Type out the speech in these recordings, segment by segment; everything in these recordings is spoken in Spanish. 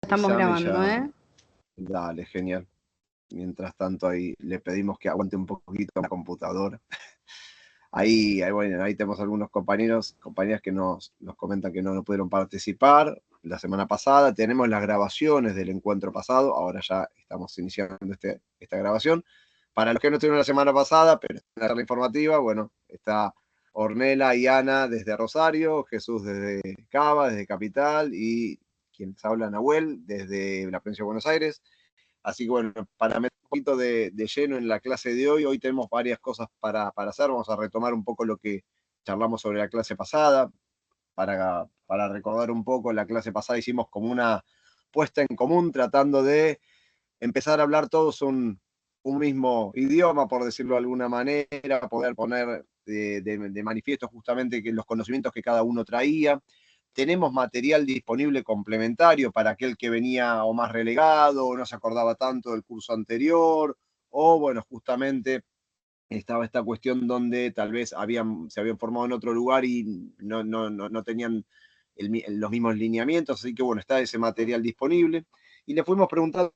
estamos grabando, ¿eh? Dale, genial. Mientras tanto, ahí le pedimos que aguante un poquito la computadora. Bueno, ahí tenemos algunos compañeras que nos comentan que no pudieron participar la semana pasada. Tenemos las grabaciones del encuentro pasado. Ahora ya estamos iniciando esta grabación. Para los que no estuvieron la semana pasada, pero en la charla informativa, bueno, está Ornella y Ana desde Rosario, Jesús desde Cava, desde Capital, y quienes hablan, Nahuel, desde la provincia de Buenos Aires. Así que bueno, para meter un poquito de lleno en la clase de hoy tenemos varias cosas para hacer. Vamos a retomar un poco lo que charlamos sobre la clase pasada. Para recordar un poco, la clase pasada hicimos como una puesta en común, tratando de empezar a hablar todos un mismo idioma, por decirlo de alguna manera, poder poner de manifiesto justamente que los conocimientos que cada uno traía. Tenemos material disponible complementario para aquel que venía o más relegado, o no se acordaba tanto del curso anterior, o bueno, justamente estaba esta cuestión donde tal vez se habían formado en otro lugar y no tenían los mismos lineamientos, así que bueno, está ese material disponible. Y le fuimos preguntando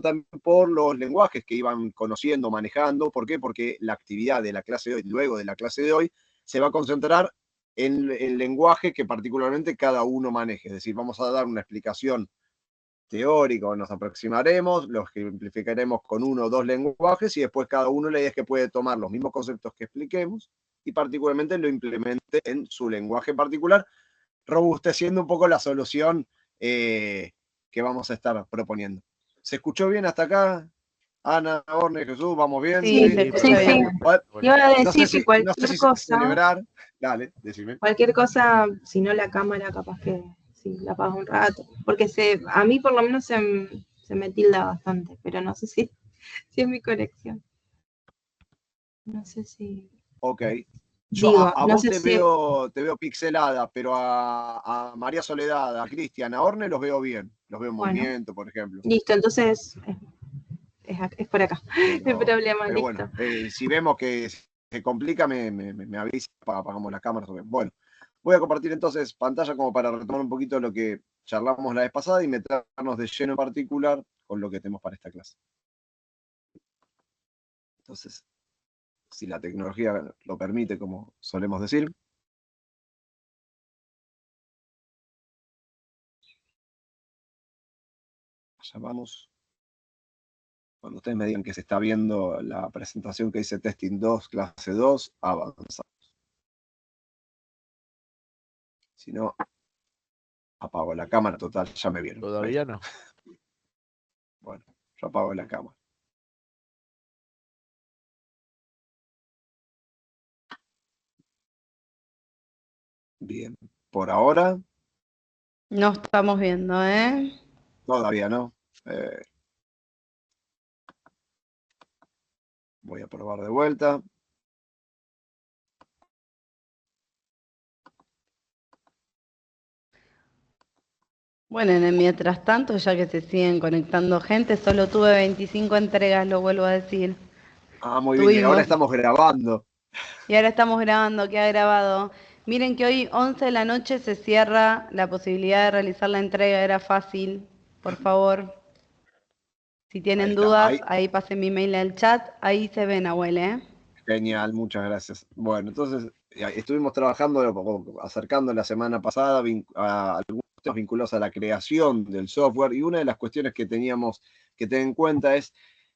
también por los lenguajes que iban conociendo, manejando. ¿Por qué? Porque la actividad de la clase de hoy, luego de la clase de hoy, se va a concentrar en el lenguaje que particularmente cada uno maneje. Es decir, vamos a dar una explicación teórica, nos aproximaremos, los que simplificaremos con uno o dos lenguajes, y después cada uno, la idea es que puede tomar los mismos conceptos que expliquemos y particularmente lo implemente en su lenguaje particular, robusteciendo un poco la solución que vamos a estar proponiendo. ¿Se escuchó bien hasta acá? Ana, Orne, Jesús, ¿vamos bien? Sí, se escucha bien. Iba a decir no sé que cualquier cosa, celebrar. Dale, decime. Cualquier cosa, si no la cámara, capaz que sí, la apago un rato. Porque a mí por lo menos se me tilda bastante, pero no sé si es mi conexión. No sé si... Ok. Yo a vos te veo pixelada, pero a María Soledad, a Cristian, a Orne los veo bien. Los veo en movimiento, por ejemplo. Listo, entonces es por acá. El problema, pero listo. Bueno, si vemos que se complica, me avisa, apagamos la cámara. Bueno, voy a compartir entonces pantalla como para retomar un poquito lo que charlamos la vez pasada y meternos de lleno en particular con lo que tenemos para esta clase. Entonces, si la tecnología lo permite, como solemos decir. Allá vamos. Cuando ustedes me digan que se está viendo la presentación que dice Testing 2, clase 2, avanzamos. Si no, apago la cámara, total, ya me vieron. Todavía no. Bueno, yo apago la cámara. Bien, por ahora. No estamos viendo, ¿eh? Todavía no. Voy a probar de vuelta. Bueno, en el mientras tanto, ya que se siguen conectando gente, solo tuve 25 entregas, lo vuelvo a decir. Ah, muy bien, y ahora estamos grabando. Y ahora estamos grabando, queda grabado. Miren que hoy 11 de la noche se cierra la posibilidad de realizar la entrega, era fácil, por favor. Si tienen dudas, ahí pasen mi mail al chat, ahí se ven, abuela, ¿eh? Genial, muchas gracias. Bueno, entonces estuvimos trabajando, acercando la semana pasada a algunos temas vinculados a la creación del software, y una de las cuestiones que teníamos que tener en cuenta es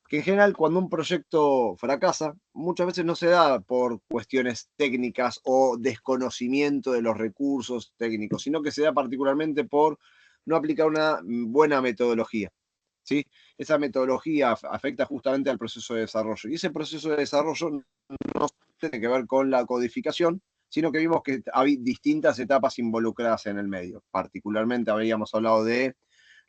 que en general cuando un proyecto fracasa, muchas veces no se da por cuestiones técnicas o desconocimiento de los recursos técnicos, sino que se da particularmente por no aplicar una buena metodología. ¿Sí? Esa metodología afecta justamente al proceso de desarrollo. Y ese proceso de desarrollo no tiene que ver con la codificación, sino que vimos que hay distintas etapas involucradas en el medio. Particularmente habríamos hablado de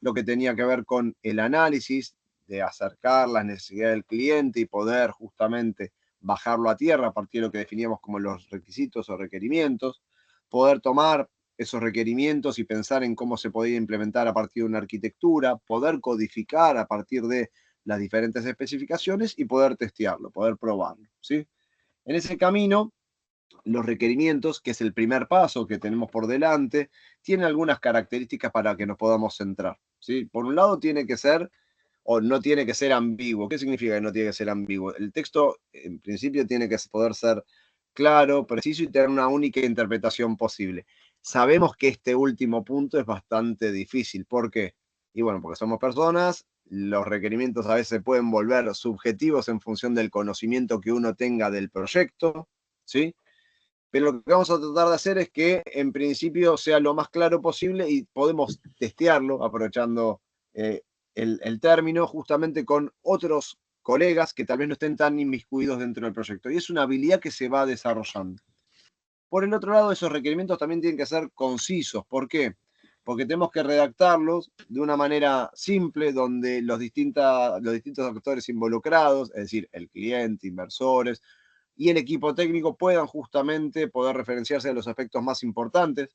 lo que tenía que ver con el análisis, de acercar las necesidades del cliente y poder justamente bajarlo a tierra a partir de lo que definíamos como los requisitos o requerimientos, poder tomar esos requerimientos y pensar en cómo se podía implementar a partir de una arquitectura, poder codificar a partir de las diferentes especificaciones y poder testearlo, poder probarlo, ¿sí? En ese camino los requerimientos, que es el primer paso que tenemos por delante, tienen algunas características para que nos podamos centrar, ¿sí? Por un lado tiene que ser, o no tiene que ser ambiguo. ¿Qué significa que no tiene que ser ambiguo? El texto, en principio, tiene que poder ser claro, preciso y tener una única interpretación posible. Sabemos que este último punto es bastante difícil. ¿Por qué? Y bueno, porque somos personas, los requerimientos a veces se pueden volver subjetivos en función del conocimiento que uno tenga del proyecto, ¿sí? Pero lo que vamos a tratar de hacer es que en principio sea lo más claro posible y podemos testearlo, aprovechando el término, justamente con otros colegas que tal vez no estén tan inmiscuidos dentro del proyecto. Y es una habilidad que se va desarrollando. Por el otro lado, esos requerimientos también tienen que ser concisos. ¿Por qué? Porque tenemos que redactarlos de una manera simple, donde los distintos actores involucrados, es decir, el cliente, inversores, y el equipo técnico puedan justamente poder referenciarse a los aspectos más importantes.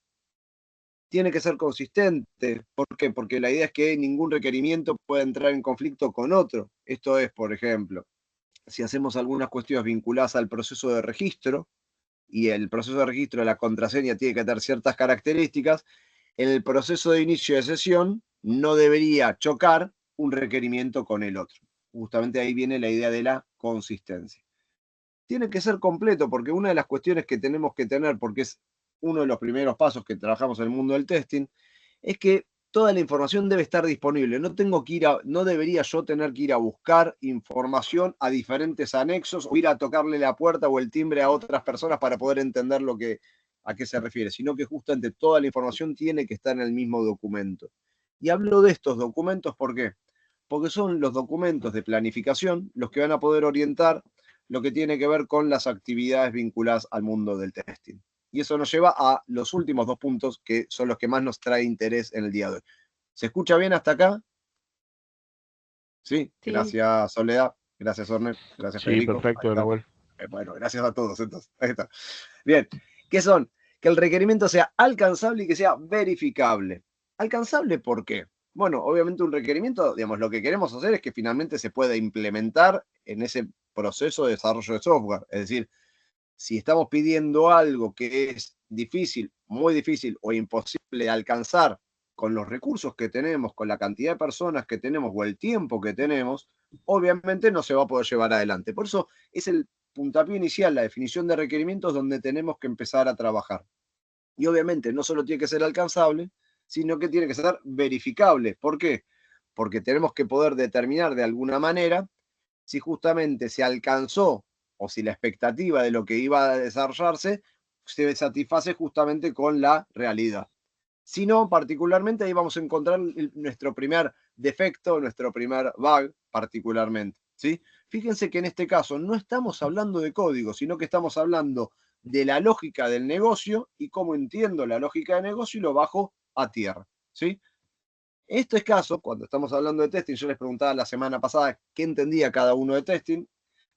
Tiene que ser consistente. ¿Por qué? Porque la idea es que ningún requerimiento pueda entrar en conflicto con otro. Esto es, por ejemplo, si hacemos algunas cuestiones vinculadas al proceso de registro, y el proceso de registro de la contraseña tiene que tener ciertas características, el proceso de inicio de sesión no debería chocar un requerimiento con el otro. Justamente ahí viene la idea de la consistencia. Tiene que ser completo, porque una de las cuestiones que tenemos que tener, porque es uno de los primeros pasos que trabajamos en el mundo del testing, es que toda la información debe estar disponible. No debería yo tener que ir a buscar información a diferentes anexos o ir a tocarle la puerta o el timbre a otras personas para poder entender a qué se refiere, sino que justamente toda la información tiene que estar en el mismo documento. Y hablo de estos documentos, ¿por qué? Porque son los documentos de planificación los que van a poder orientar lo que tiene que ver con las actividades vinculadas al mundo del testing. Y eso nos lleva a los últimos dos puntos que son los que más nos trae interés en el día de hoy. ¿Se escucha bien hasta acá? Sí, Sí. gracias Soledad, gracias Orner, gracias Sí, Federico. perfecto, Nahuel. Bueno, gracias a todos entonces. Ahí está. Bien, ¿qué son? Que el requerimiento sea alcanzable y que sea verificable. ¿Alcanzable por qué? Bueno, obviamente un requerimiento, digamos, lo que queremos hacer es que finalmente se pueda implementar en ese proceso de desarrollo de software. Es decir, si estamos pidiendo algo que es difícil, muy difícil o imposible de alcanzar con los recursos que tenemos, con la cantidad de personas que tenemos o el tiempo que tenemos, obviamente no se va a poder llevar adelante. Por eso es el puntapié inicial, la definición de requerimientos donde tenemos que empezar a trabajar. Y obviamente no solo tiene que ser alcanzable, sino que tiene que ser verificable. ¿Por qué? Porque tenemos que poder determinar de alguna manera si justamente se alcanzó o si la expectativa de lo que iba a desarrollarse se satisface justamente con la realidad. Si no, particularmente ahí vamos a encontrar nuestro primer defecto, nuestro primer bug particularmente, ¿sí? Fíjense que en este caso no estamos hablando de código, sino que estamos hablando de la lógica del negocio y cómo entiendo la lógica del negocio y lo bajo a tierra, ¿sí? En este caso, cuando estamos hablando de testing, yo les preguntaba la semana pasada qué entendía cada uno de testing.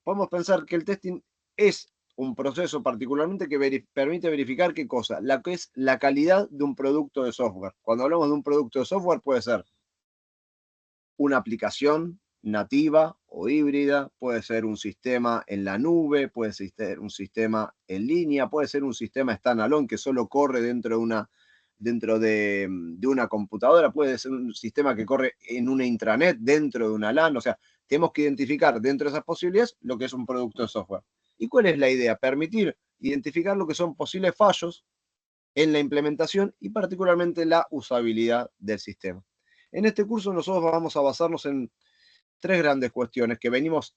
Podemos pensar que el testing es un proceso particularmente que permite verificar qué cosa, la que es la calidad de un producto de software. Cuando hablamos de un producto de software puede ser una aplicación nativa o híbrida, puede ser un sistema en la nube, puede ser un sistema en línea, puede ser un sistema standalone que solo corre dentro de una computadora, puede ser un sistema que corre en una intranet dentro de una LAN, o sea, tenemos que identificar dentro de esas posibilidades lo que es un producto de software. ¿Y cuál es la idea? Permitir identificar lo que son posibles fallos en la implementación y particularmente la usabilidad del sistema. En este curso nosotros vamos a basarnos en tres grandes cuestiones que venimos,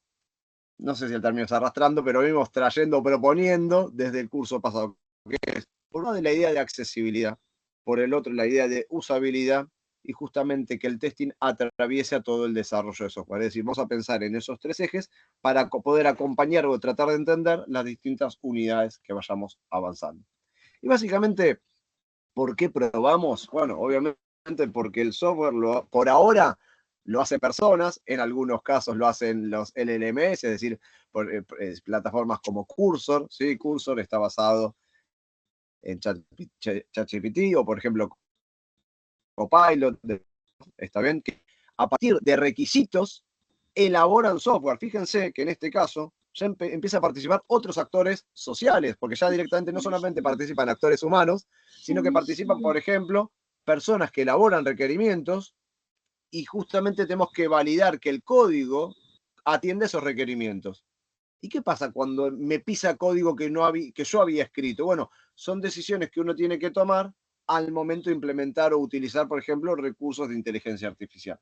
no sé si el término está arrastrando, pero venimos trayendo, proponiendo desde el curso pasado, que es, por un lado, la idea de accesibilidad, por el otro, la idea de usabilidad y justamente que el testing atraviese a todo el desarrollo de software. Es decir, vamos a pensar en esos tres ejes para poder acompañar o tratar de entender las distintas unidades que vayamos avanzando. Y básicamente, ¿por qué probamos? Bueno, obviamente porque el software por ahora lo hacen personas, en algunos casos lo hacen los LLMs, es decir, plataformas como Cursor, ¿sí? Cursor está basado en ChatGPT o, por ejemplo, Copilot, está bien, que a partir de requisitos elaboran software. Fíjense que en este caso ya empieza a participar otros actores sociales, porque ya directamente no solamente participan actores humanos, sino que participan, por ejemplo, personas que elaboran requerimientos, y justamente tenemos que validar que el código atiende esos requerimientos. ¿Y qué pasa cuando me pisa código que yo había escrito? Bueno, son decisiones que uno tiene que tomar al momento de implementar o utilizar, por ejemplo, recursos de inteligencia artificial.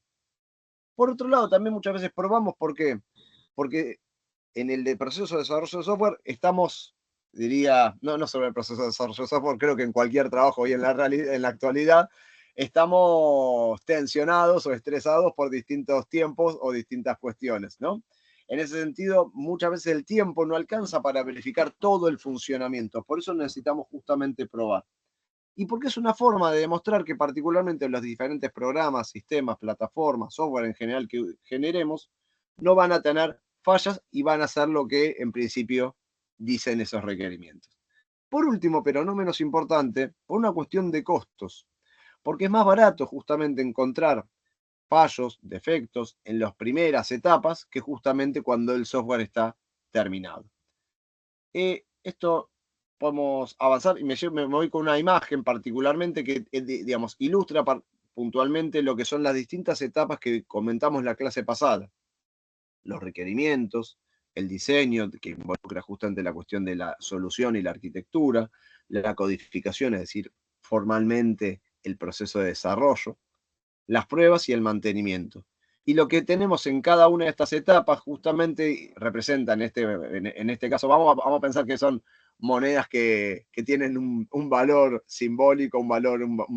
Por otro lado, también muchas veces probamos, ¿por qué? Porque en el proceso de desarrollo de software estamos, diría, no sobre el proceso de desarrollo de software, creo que en cualquier trabajo hoy en la actualidad, estamos tensionados o estresados por distintos tiempos o distintas cuestiones, ¿no? En ese sentido, muchas veces el tiempo no alcanza para verificar todo el funcionamiento, por eso necesitamos justamente probar. Y porque es una forma de demostrar que particularmente los diferentes programas, sistemas, plataformas, software en general que generemos, no van a tener fallas y van a hacer lo que en principio dicen esos requerimientos. Por último, pero no menos importante, por una cuestión de costos, porque es más barato justamente encontrar fallos, defectos en las primeras etapas que justamente cuando el software está terminado. Esto podemos avanzar y me voy con una imagen particularmente que, digamos, ilustra puntualmente lo que son las distintas etapas que comentamos la clase pasada. Los requerimientos, el diseño, que involucra justamente la cuestión de la solución y la arquitectura, la codificación, es decir, formalmente el proceso de desarrollo, las pruebas y el mantenimiento. Y lo que tenemos en cada una de estas etapas justamente representan, en este caso, vamos a pensar que son monedas que tienen un valor simbólico, un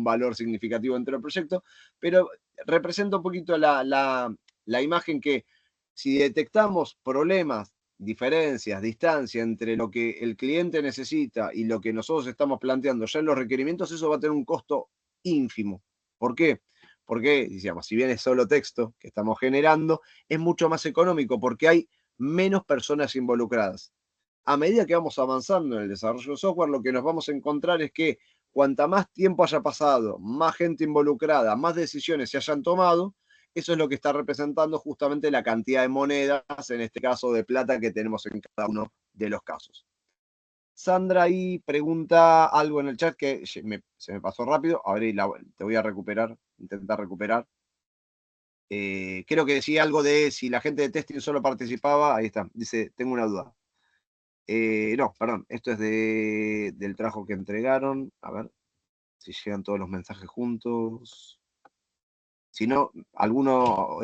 valor significativo dentro del proyecto, pero representa un poquito la imagen que si detectamos problemas, diferencias, distancia entre lo que el cliente necesita y lo que nosotros estamos planteando ya en los requerimientos, eso va a tener un costo ínfimo. ¿Por qué? Porque, digamos, si bien es solo texto que estamos generando, es mucho más económico porque hay menos personas involucradas. A medida que vamos avanzando en el desarrollo de software, lo que nos vamos a encontrar es que cuanta más tiempo haya pasado, más gente involucrada, más decisiones se hayan tomado, eso es lo que está representando justamente la cantidad de monedas, en este caso de plata, que tenemos en cada uno de los casos. Sandra ahí pregunta algo en el chat que se me pasó rápido. A ver, te voy a intentar recuperar. Creo que decía algo de si la gente de testing solo participaba. Ahí está, dice, tengo una duda. No, perdón, esto es del trabajo que entregaron. A ver si llegan todos los mensajes juntos. Si no, alguno...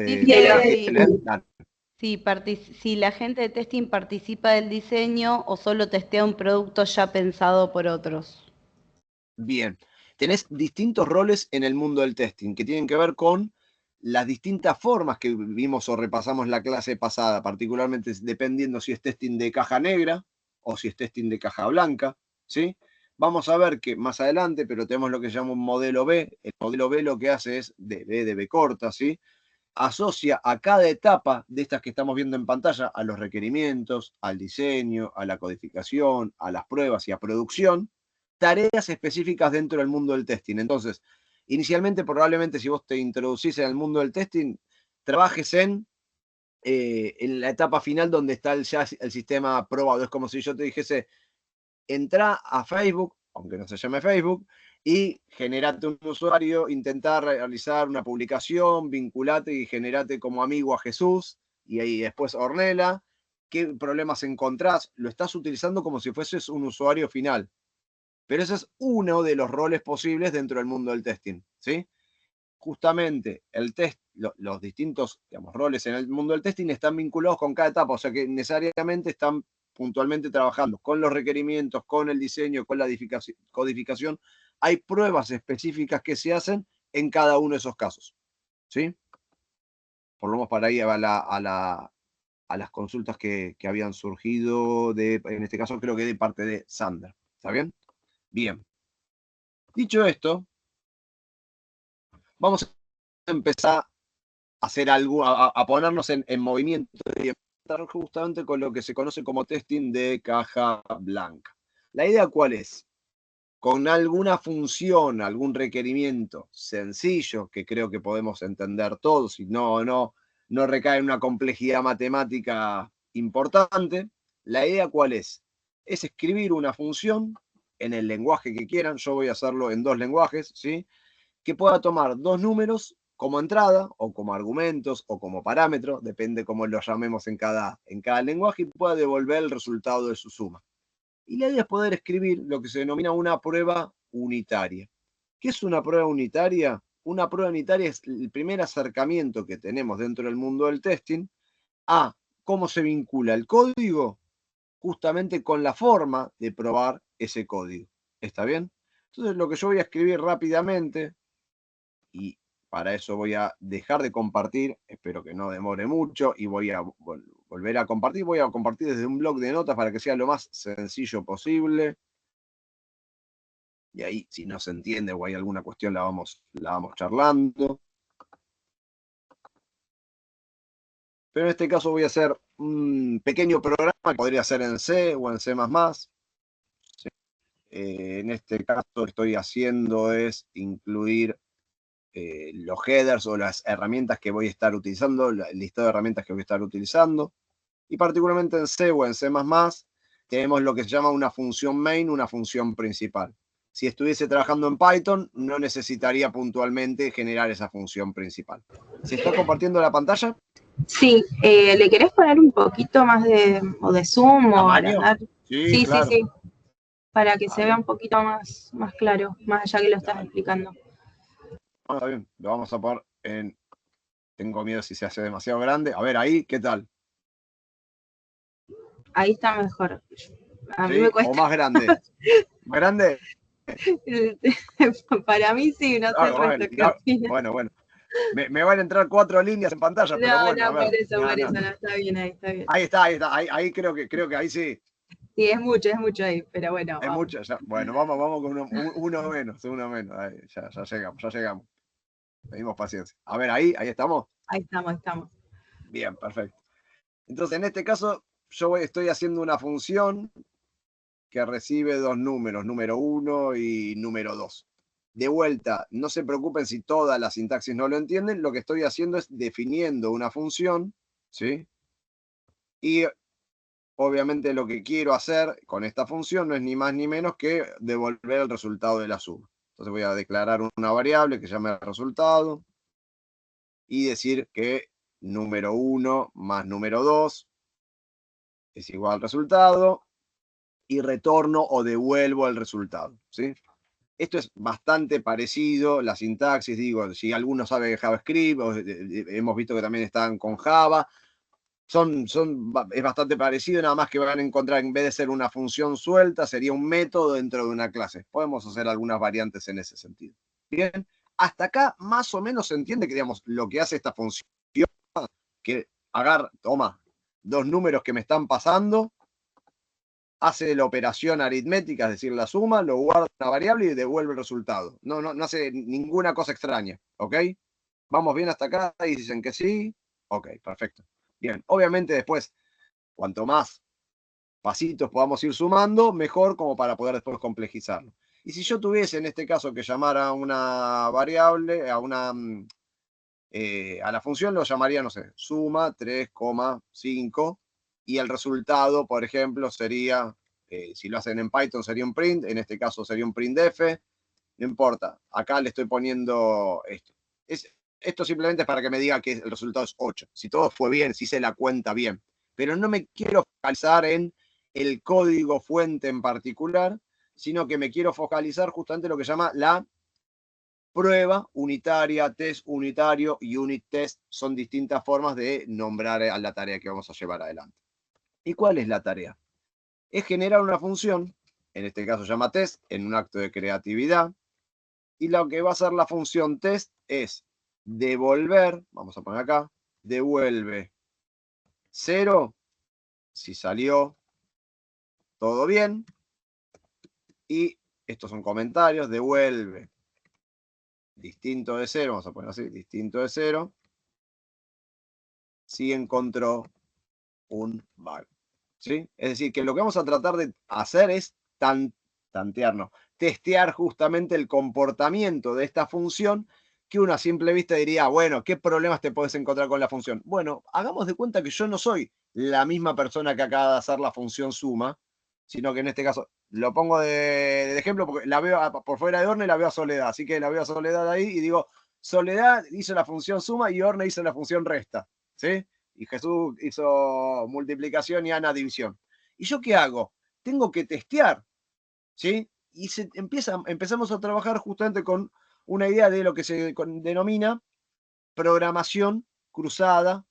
Si la gente de testing participa del diseño o solo testea un producto ya pensado por otros. Bien, tenés distintos roles en el mundo del testing que tienen que ver con las distintas formas que vimos o repasamos la clase pasada, particularmente dependiendo si es testing de caja negra o si es testing de caja blanca, ¿sí? Vamos a ver que más adelante, pero tenemos lo que se llama un modelo B. El modelo B lo que hace es de B corta, ¿sí? Asocia a cada etapa de estas que estamos viendo en pantalla a los requerimientos, al diseño, a la codificación, a las pruebas y a producción, tareas específicas dentro del mundo del testing. Entonces, inicialmente probablemente si vos te introducís en el mundo del testing, trabajes en la etapa final donde está ya el sistema probado. Es como si yo te dijese, entra a Facebook, aunque no se llame Facebook, y generate un usuario, intentar realizar una publicación, vinculate y generate como amigo a Jesús, y ahí después Ornella. ¿Qué problemas encontrás? Lo estás utilizando como si fueses un usuario final. Pero ese es uno de los roles posibles dentro del mundo del testing, ¿sí? Justamente los distintos, digamos, roles en el mundo del testing están vinculados con cada etapa, o sea que necesariamente están puntualmente trabajando con los requerimientos, con el diseño, con la codificación. Hay pruebas específicas que se hacen en cada uno de esos casos, ¿sí? Por lo menos para ir a las consultas que habían surgido, en este caso creo que de parte de Sandra. ¿Está bien? Bien. Dicho esto, vamos a empezar a hacer algo, a ponernos en movimiento y empezar justamente con lo que se conoce como testing de caja blanca. ¿La idea cuál es? Con alguna función, algún requerimiento sencillo, que creo que podemos entender todos y no recae en una complejidad matemática importante, la idea ¿cuál es? Es escribir una función en el lenguaje que quieran, yo voy a hacerlo en 2 lenguajes, ¿sí? Que pueda tomar 2 números como entrada, o como argumentos, o como parámetro, depende cómo lo llamemos en cada lenguaje, y pueda devolver el resultado de su suma. Y la idea es poder escribir lo que se denomina una prueba unitaria. ¿Qué es una prueba unitaria? Una prueba unitaria es el primer acercamiento que tenemos dentro del mundo del testing a cómo se vincula el código justamente con la forma de probar ese código. ¿Está bien? Entonces lo que yo voy a escribir rápidamente, y para eso voy a dejar de compartir, espero que no demore mucho, y voy a volver a compartir. Voy a compartir desde un blog de notas para que sea lo más sencillo posible. Y ahí, si no se entiende o hay alguna cuestión, la vamos charlando. Pero en este caso voy a hacer un pequeño programa que podría ser en C o en C++. ¿Sí? En este caso lo que estoy haciendo es incluir los headers o las herramientas que voy a estar utilizando, el listado de herramientas que voy a estar utilizando. Y particularmente en C o en C++, tenemos lo que se llama una función main, una función principal. Si estuviese trabajando en Python, no necesitaría puntualmente generar esa función principal. ¿Se está compartiendo la pantalla? Sí, ¿le querés poner un poquito más de zoom o ¿Tamaño? agrandar? Sí, claro. Sí, para que se vea un poquito más claro, más allá que lo estás explicando. Está bien, lo vamos a poner en... Tengo miedo si se hace demasiado grande. A ver, ahí, ¿qué tal? Ahí está mejor. A mí ¿Sí? me cuesta. ¿O más grande? ¿Más grande? Para mí sí, no sé el resto qué opina. Bueno. Me van a entrar 4 líneas en pantalla, pero bueno, a ver. Por eso, no, está bien, está bien. Ahí está. Ahí creo que ahí sí. Sí, es mucho ahí, pero bueno. Es mucho, ya. Bueno, vamos con uno menos. Ahí, ya llegamos. Pedimos paciencia. A ver, ahí estamos. Ahí estamos. Bien, perfecto. Entonces, en este caso, yo estoy haciendo una función que recibe 2 números, número 1 y número 2. De vuelta, no se preocupen si toda la sintaxis no lo entienden, lo que estoy haciendo es definiendo una función, ¿sí? Y obviamente lo que quiero hacer con esta función no es ni más ni menos que devolver el resultado de la suma. Entonces voy a declarar una variable que se llame resultado y decir que número 1 más número 2 es igual al resultado, y retorno o devuelvo el resultado, ¿sí? Esto es bastante parecido, la sintaxis, digo, si alguno sabe JavaScript, hemos visto que también están con Java, es bastante parecido, nada más que van a encontrar, en vez de ser una función suelta, sería un método dentro de una clase. Podemos hacer algunas variantes en ese sentido. Bien, hasta acá más o menos se entiende que, digamos, lo que hace esta función, que toma 2 números que me están pasando, hace la operación aritmética, es decir, la suma, lo guarda en una variable y devuelve el resultado. No hace ninguna cosa extraña, ¿ok? ¿Vamos bien hasta acá? Y dicen que sí. Ok, perfecto. Bien, obviamente después, cuanto más pasitos podamos ir sumando, mejor, como para poder después complejizarlo. Y si yo tuviese en este caso que llamar a una variable, a la función, lo llamaría, no sé, suma 3,5, y el resultado, por ejemplo, sería, si lo hacen en Python sería un print, en este caso sería un printf, no importa, acá le estoy poniendo esto. Esto simplemente es para que me diga que el resultado es 8, si todo fue bien, si hice la cuenta bien, pero no me quiero focalizar en el código fuente en particular, sino que me quiero focalizar justamente en lo que se llama la prueba unitaria, test unitario y unit test. Son distintas formas de nombrar a la tarea que vamos a llevar adelante. ¿Y cuál es la tarea? Es generar una función, en este caso se llama test, en un acto de creatividad, y lo que va a hacer la función test es devolver, vamos a poner acá, devuelve 0 si salió todo bien, y estos son comentarios, devuelve distinto de 0, vamos a poner así, distinto de 0, si encontró un bug, ¿sí? Es decir, que lo que vamos a tratar de hacer es testear justamente el comportamiento de esta función, que uno a simple vista diría, bueno, ¿qué problemas te puedes encontrar con la función? Bueno, hagamos de cuenta que yo no soy la misma persona que acaba de hacer la función suma, sino que en este caso lo pongo de ejemplo porque la veo por fuera de Orne y la veo a Soledad, así que la veo a Soledad ahí y digo, Soledad hizo la función suma y Orne hizo la función resta, ¿sí? Y Jesús hizo multiplicación y Ana división. ¿Y yo qué hago? Tengo que testear, ¿sí? Y empezamos a trabajar justamente con una idea de lo que se denomina programación cruzada,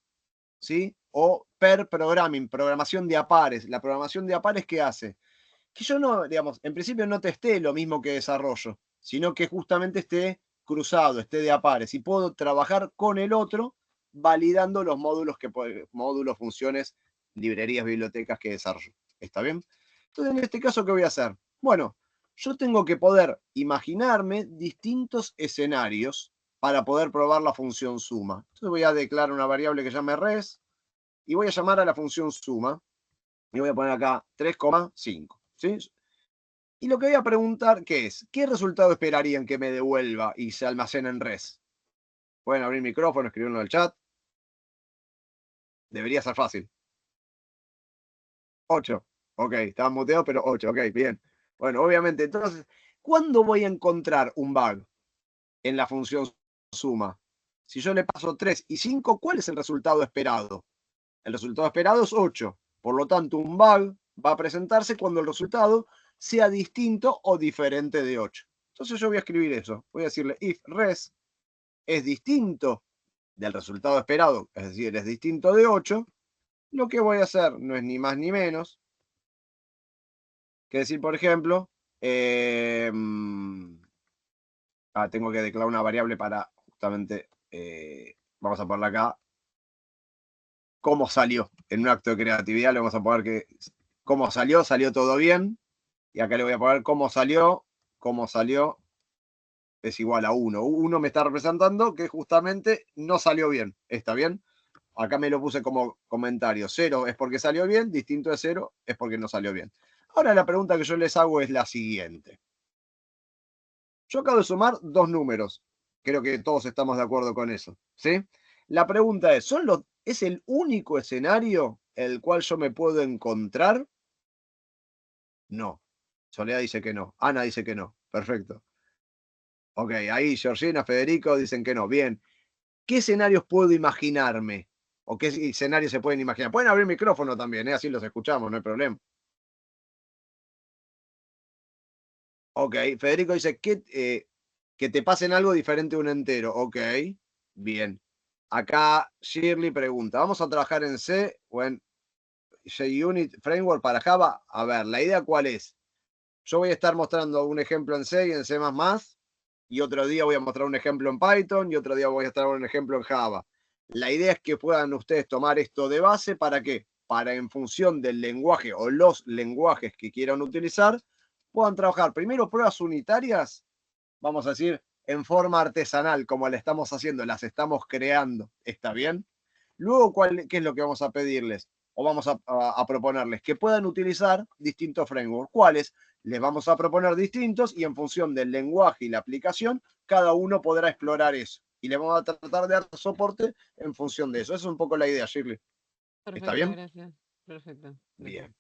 ¿sí? O per programming, programación de a pares. La programación de a pares, ¿qué hace? Que yo no, digamos, en principio no testé lo mismo que desarrollo, sino que justamente esté cruzado, esté de a pares y puedo trabajar con el otro validando los módulos, módulos, funciones, librerías, bibliotecas que desarrollo. ¿Está bien? Entonces, en este caso, ¿qué voy a hacer? Bueno, yo tengo que poder imaginarme distintos escenarios para poder probar la función suma. Entonces voy a declarar una variable que llame res y voy a llamar a la función suma y voy a poner acá 3,5. ¿Sí? Y lo que voy a preguntar, ¿qué es? ¿Qué resultado esperarían que me devuelva y se almacena en res? Pueden abrir micrófono, escribirlo en el chat. Debería ser fácil. 8. Ok, estaba muteado, pero 8. Ok, bien. Bueno, obviamente, entonces, ¿cuándo voy a encontrar un bug en la función suma? Si yo le paso 3 y 5, ¿cuál es el resultado esperado? El resultado esperado es 8. Por lo tanto, un bug va a presentarse cuando el resultado sea distinto o diferente de 8. Entonces yo voy a escribir eso. Voy a decirle if res es distinto del resultado esperado, es decir, es distinto de 8, lo que voy a hacer no es ni más ni menos que decir, por ejemplo, tengo que declarar una variable para justamente, vamos a ponerla acá, cómo salió. En un acto de creatividad le vamos a poner que cómo salió todo bien. Y acá le voy a poner cómo salió es igual a 1. 1 me está representando que justamente no salió bien. ¿Está bien? Acá me lo puse como comentario. 0 es porque salió bien, distinto de 0 es porque no salió bien. Ahora la pregunta que yo les hago es la siguiente. Yo acabo de sumar dos números. Creo que todos estamos de acuerdo con eso. ¿Sí? La pregunta es, ¿es el único escenario el cual yo me puedo encontrar? No. Soledad dice que no. Ana dice que no. Perfecto. Ok, ahí Georgina, Federico dicen que no. Bien. ¿Qué escenarios puedo imaginarme? ¿O qué escenarios se pueden imaginar? Pueden abrir micrófono también, así los escuchamos, no hay problema. Ok, Federico dice que te pasen algo diferente a un entero. Ok, bien. Acá Shirley pregunta, ¿vamos a trabajar en C o en JUnit Framework para Java? A ver, ¿la idea cuál es? Yo voy a estar mostrando un ejemplo en C y en C++, y otro día voy a mostrar un ejemplo en Python, y otro día voy a mostrar un ejemplo en Java. La idea es que puedan ustedes tomar esto de base, ¿para qué? Para en función del lenguaje o los lenguajes que quieran utilizar, puedan trabajar primero pruebas unitarias, vamos a decir, en forma artesanal, como la estamos haciendo, las estamos creando, ¿está bien? Luego, ¿qué es lo que vamos a pedirles? O vamos a proponerles que puedan utilizar distintos frameworks. ¿Cuáles? Les vamos a proponer distintos y en función del lenguaje y la aplicación, cada uno podrá explorar eso. Y les vamos a tratar de dar soporte en función de eso. Esa es un poco la idea, Shirley. Perfecto, ¿Está bien? gracias. Perfecto. Bien.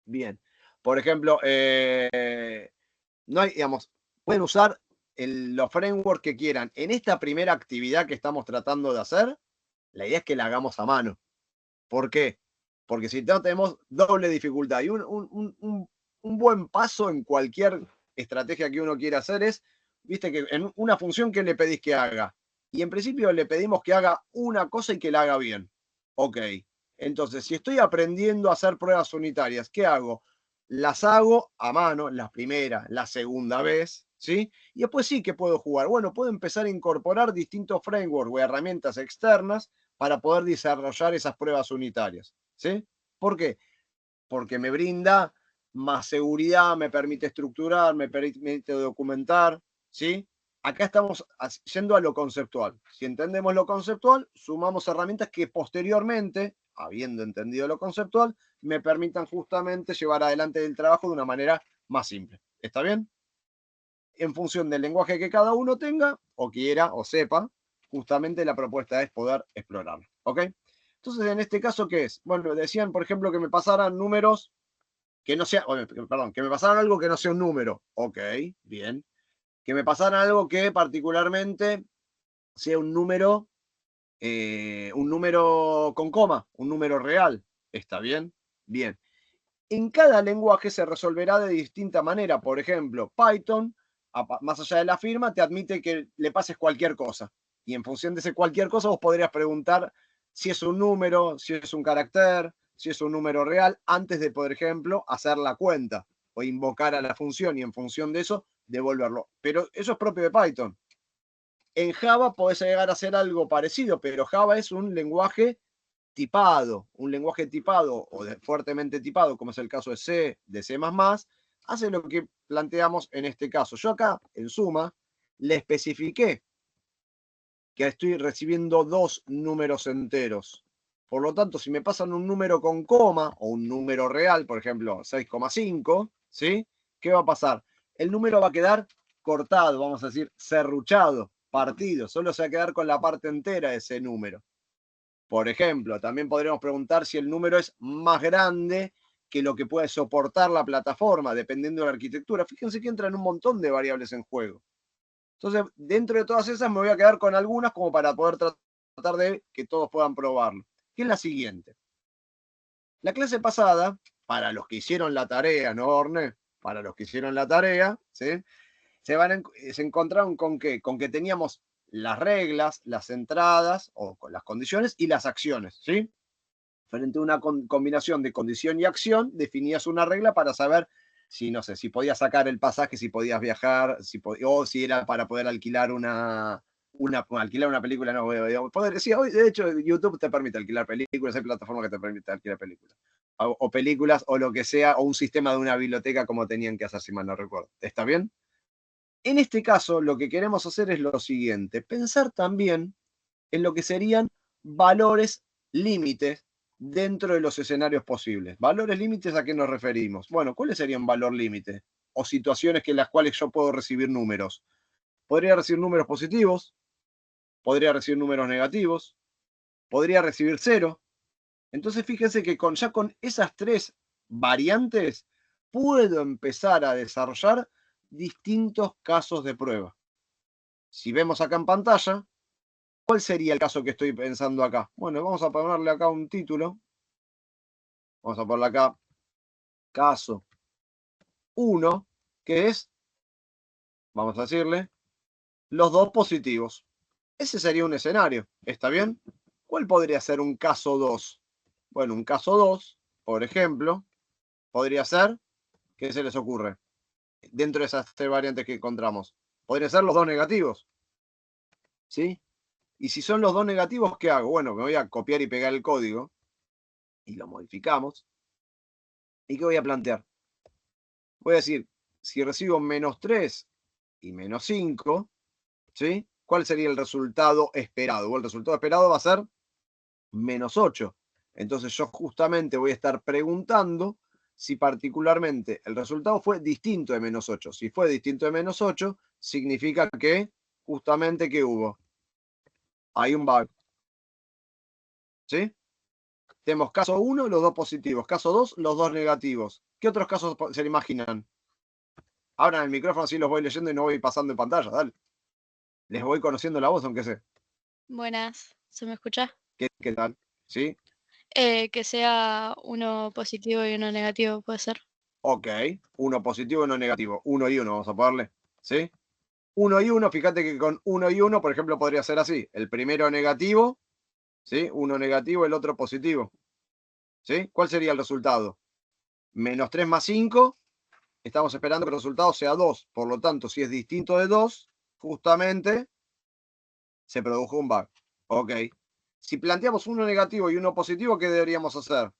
Bien. Por ejemplo, no hay, digamos, pueden usar los frameworks que quieran. En esta primera actividad que estamos tratando de hacer, la idea es que la hagamos a mano. ¿Por qué? Porque si no tenemos doble dificultad. Y un buen paso en cualquier estrategia que uno quiera hacer es, viste que en una función que le pedís que haga. Y en principio le pedimos que haga una cosa y que la haga bien. Ok. Entonces, si estoy aprendiendo a hacer pruebas unitarias, ¿qué hago? Las hago a mano, la primera, la segunda vez, ¿sí? Y después sí que puedo jugar. Bueno, puedo empezar a incorporar distintos frameworks o herramientas externas para poder desarrollar esas pruebas unitarias, ¿sí? ¿Por qué? Porque me brinda más seguridad, me permite estructurar, me permite documentar, ¿sí? Acá estamos yendo a lo conceptual. Si entendemos lo conceptual, sumamos herramientas que posteriormente, habiendo entendido lo conceptual, me permitan justamente llevar adelante el trabajo de una manera más simple. ¿Está bien? En función del lenguaje que cada uno tenga, o quiera, o sepa, justamente la propuesta es poder explorarlo. ¿Ok? Entonces, en este caso, ¿qué es? Bueno, decían, por ejemplo, que me pasaran números que no sea, perdón, que me pasaran algo que no sea un número. Ok, bien. Que me pasaran algo que particularmente sea un número con coma, un número real. ¿Está bien? Bien. En cada lenguaje se resolverá de distinta manera. Por ejemplo, Python, más allá de la firma, te admite que le pases cualquier cosa. Y en función de ese cualquier cosa, vos podrías preguntar si es un número, si es un carácter, si es un número real, antes de, por ejemplo, hacer la cuenta o invocar a la función y en función de eso, devolverlo. Pero eso es propio de Python. En Java podés llegar a hacer algo parecido, pero Java es un lenguaje tipado, o fuertemente tipado, como es el caso de C, de C++, hace lo que planteamos en este caso. Yo acá, en suma, le especifiqué que estoy recibiendo 2 números enteros. Por lo tanto, si me pasan un número con coma o un número real, por ejemplo, 6,5, ¿sí? ¿Qué va a pasar? El número va a quedar cortado, vamos a decir, serruchado, partido. Solo se va a quedar con la parte entera de ese número. Por ejemplo, también podríamos preguntar si el número es más grande que lo que puede soportar la plataforma, dependiendo de la arquitectura. Fíjense que entran un montón de variables en juego. Entonces, dentro de todas esas me voy a quedar con algunas como para poder tratar de que todos puedan probarlo. Que es la siguiente. La clase pasada, para los que hicieron la tarea, ¿no, Orne? Para los que hicieron la tarea, ¿sí? Se encontraron con qué? Con que teníamos las reglas, las entradas, o con las condiciones y las acciones, ¿sí? Frente a una combinación de condición y acción, definías una regla para saber si, no sé, si podías sacar el pasaje, si podías viajar, o si era para poder alquilar alquilar una película, no, sí, hoy, de hecho, YouTube te permite alquilar películas, hay plataformas que te permiten alquilar películas. O películas, o lo que sea, o un sistema de una biblioteca como tenían que hacer, si mal no recuerdo. ¿Está bien? En este caso, lo que queremos hacer es lo siguiente, pensar también en lo que serían valores límites dentro de los escenarios posibles. ¿Valores límites a qué nos referimos? Bueno, ¿cuáles serían valor límite? O situaciones en las cuales yo puedo recibir números. Podría recibir números positivos, podría recibir números negativos, podría recibir 0. Entonces fíjense que ya con esas 3 variantes puedo empezar a desarrollar distintos casos de prueba. Si vemos acá en pantalla, ¿cuál sería el caso que estoy pensando acá? Bueno, vamos a ponerle acá un título. Vamos a ponerle acá caso 1, que es, vamos a decirle, los 2 positivos. Ese sería un escenario, ¿está bien? ¿Cuál podría ser un caso 2? Bueno, un caso 2, por ejemplo, podría ser, ¿qué se les ocurre? Dentro de esas 3 variantes que encontramos, podrían ser los 2 negativos, ¿sí? Y si son los 2 negativos, ¿qué hago? Bueno, me voy a copiar y pegar el código y lo modificamos. ¿Y qué voy a plantear? Voy a decir, si recibo -3 y -5, ¿sí? ¿Cuál sería el resultado esperado? Bueno, el resultado esperado va a ser -8. Entonces yo justamente voy a estar preguntando si particularmente el resultado fue distinto de -8. Si fue distinto de -8, significa que justamente ¿qué hubo? Hay un bug. ¿Sí? Tenemos caso 1, los 2 positivos. Caso 2, los 2 negativos. ¿Qué otros casos se le imaginan? Abran el micrófono, así los voy leyendo y no voy pasando en pantalla, dale. Les voy conociendo la voz, aunque sé. Buenas, ¿se me escucha? ¿Qué tal? ¿Sí? Que sea uno positivo y uno negativo, ¿puede ser? Ok. Uno positivo y uno negativo. 1 y 1, vamos a ponerle. ¿Sí? 1 y 1, fíjate que con 1 y 1, por ejemplo, podría ser así. El primero negativo, ¿sí? Uno negativo, el otro positivo. ¿Sí? ¿Cuál sería el resultado? -3 más 5. Estamos esperando que el resultado sea 2. Por lo tanto, si es distinto de 2, justamente se produjo un bug. Ok. Si planteamos uno negativo y uno positivo, ¿qué deberíamos hacer?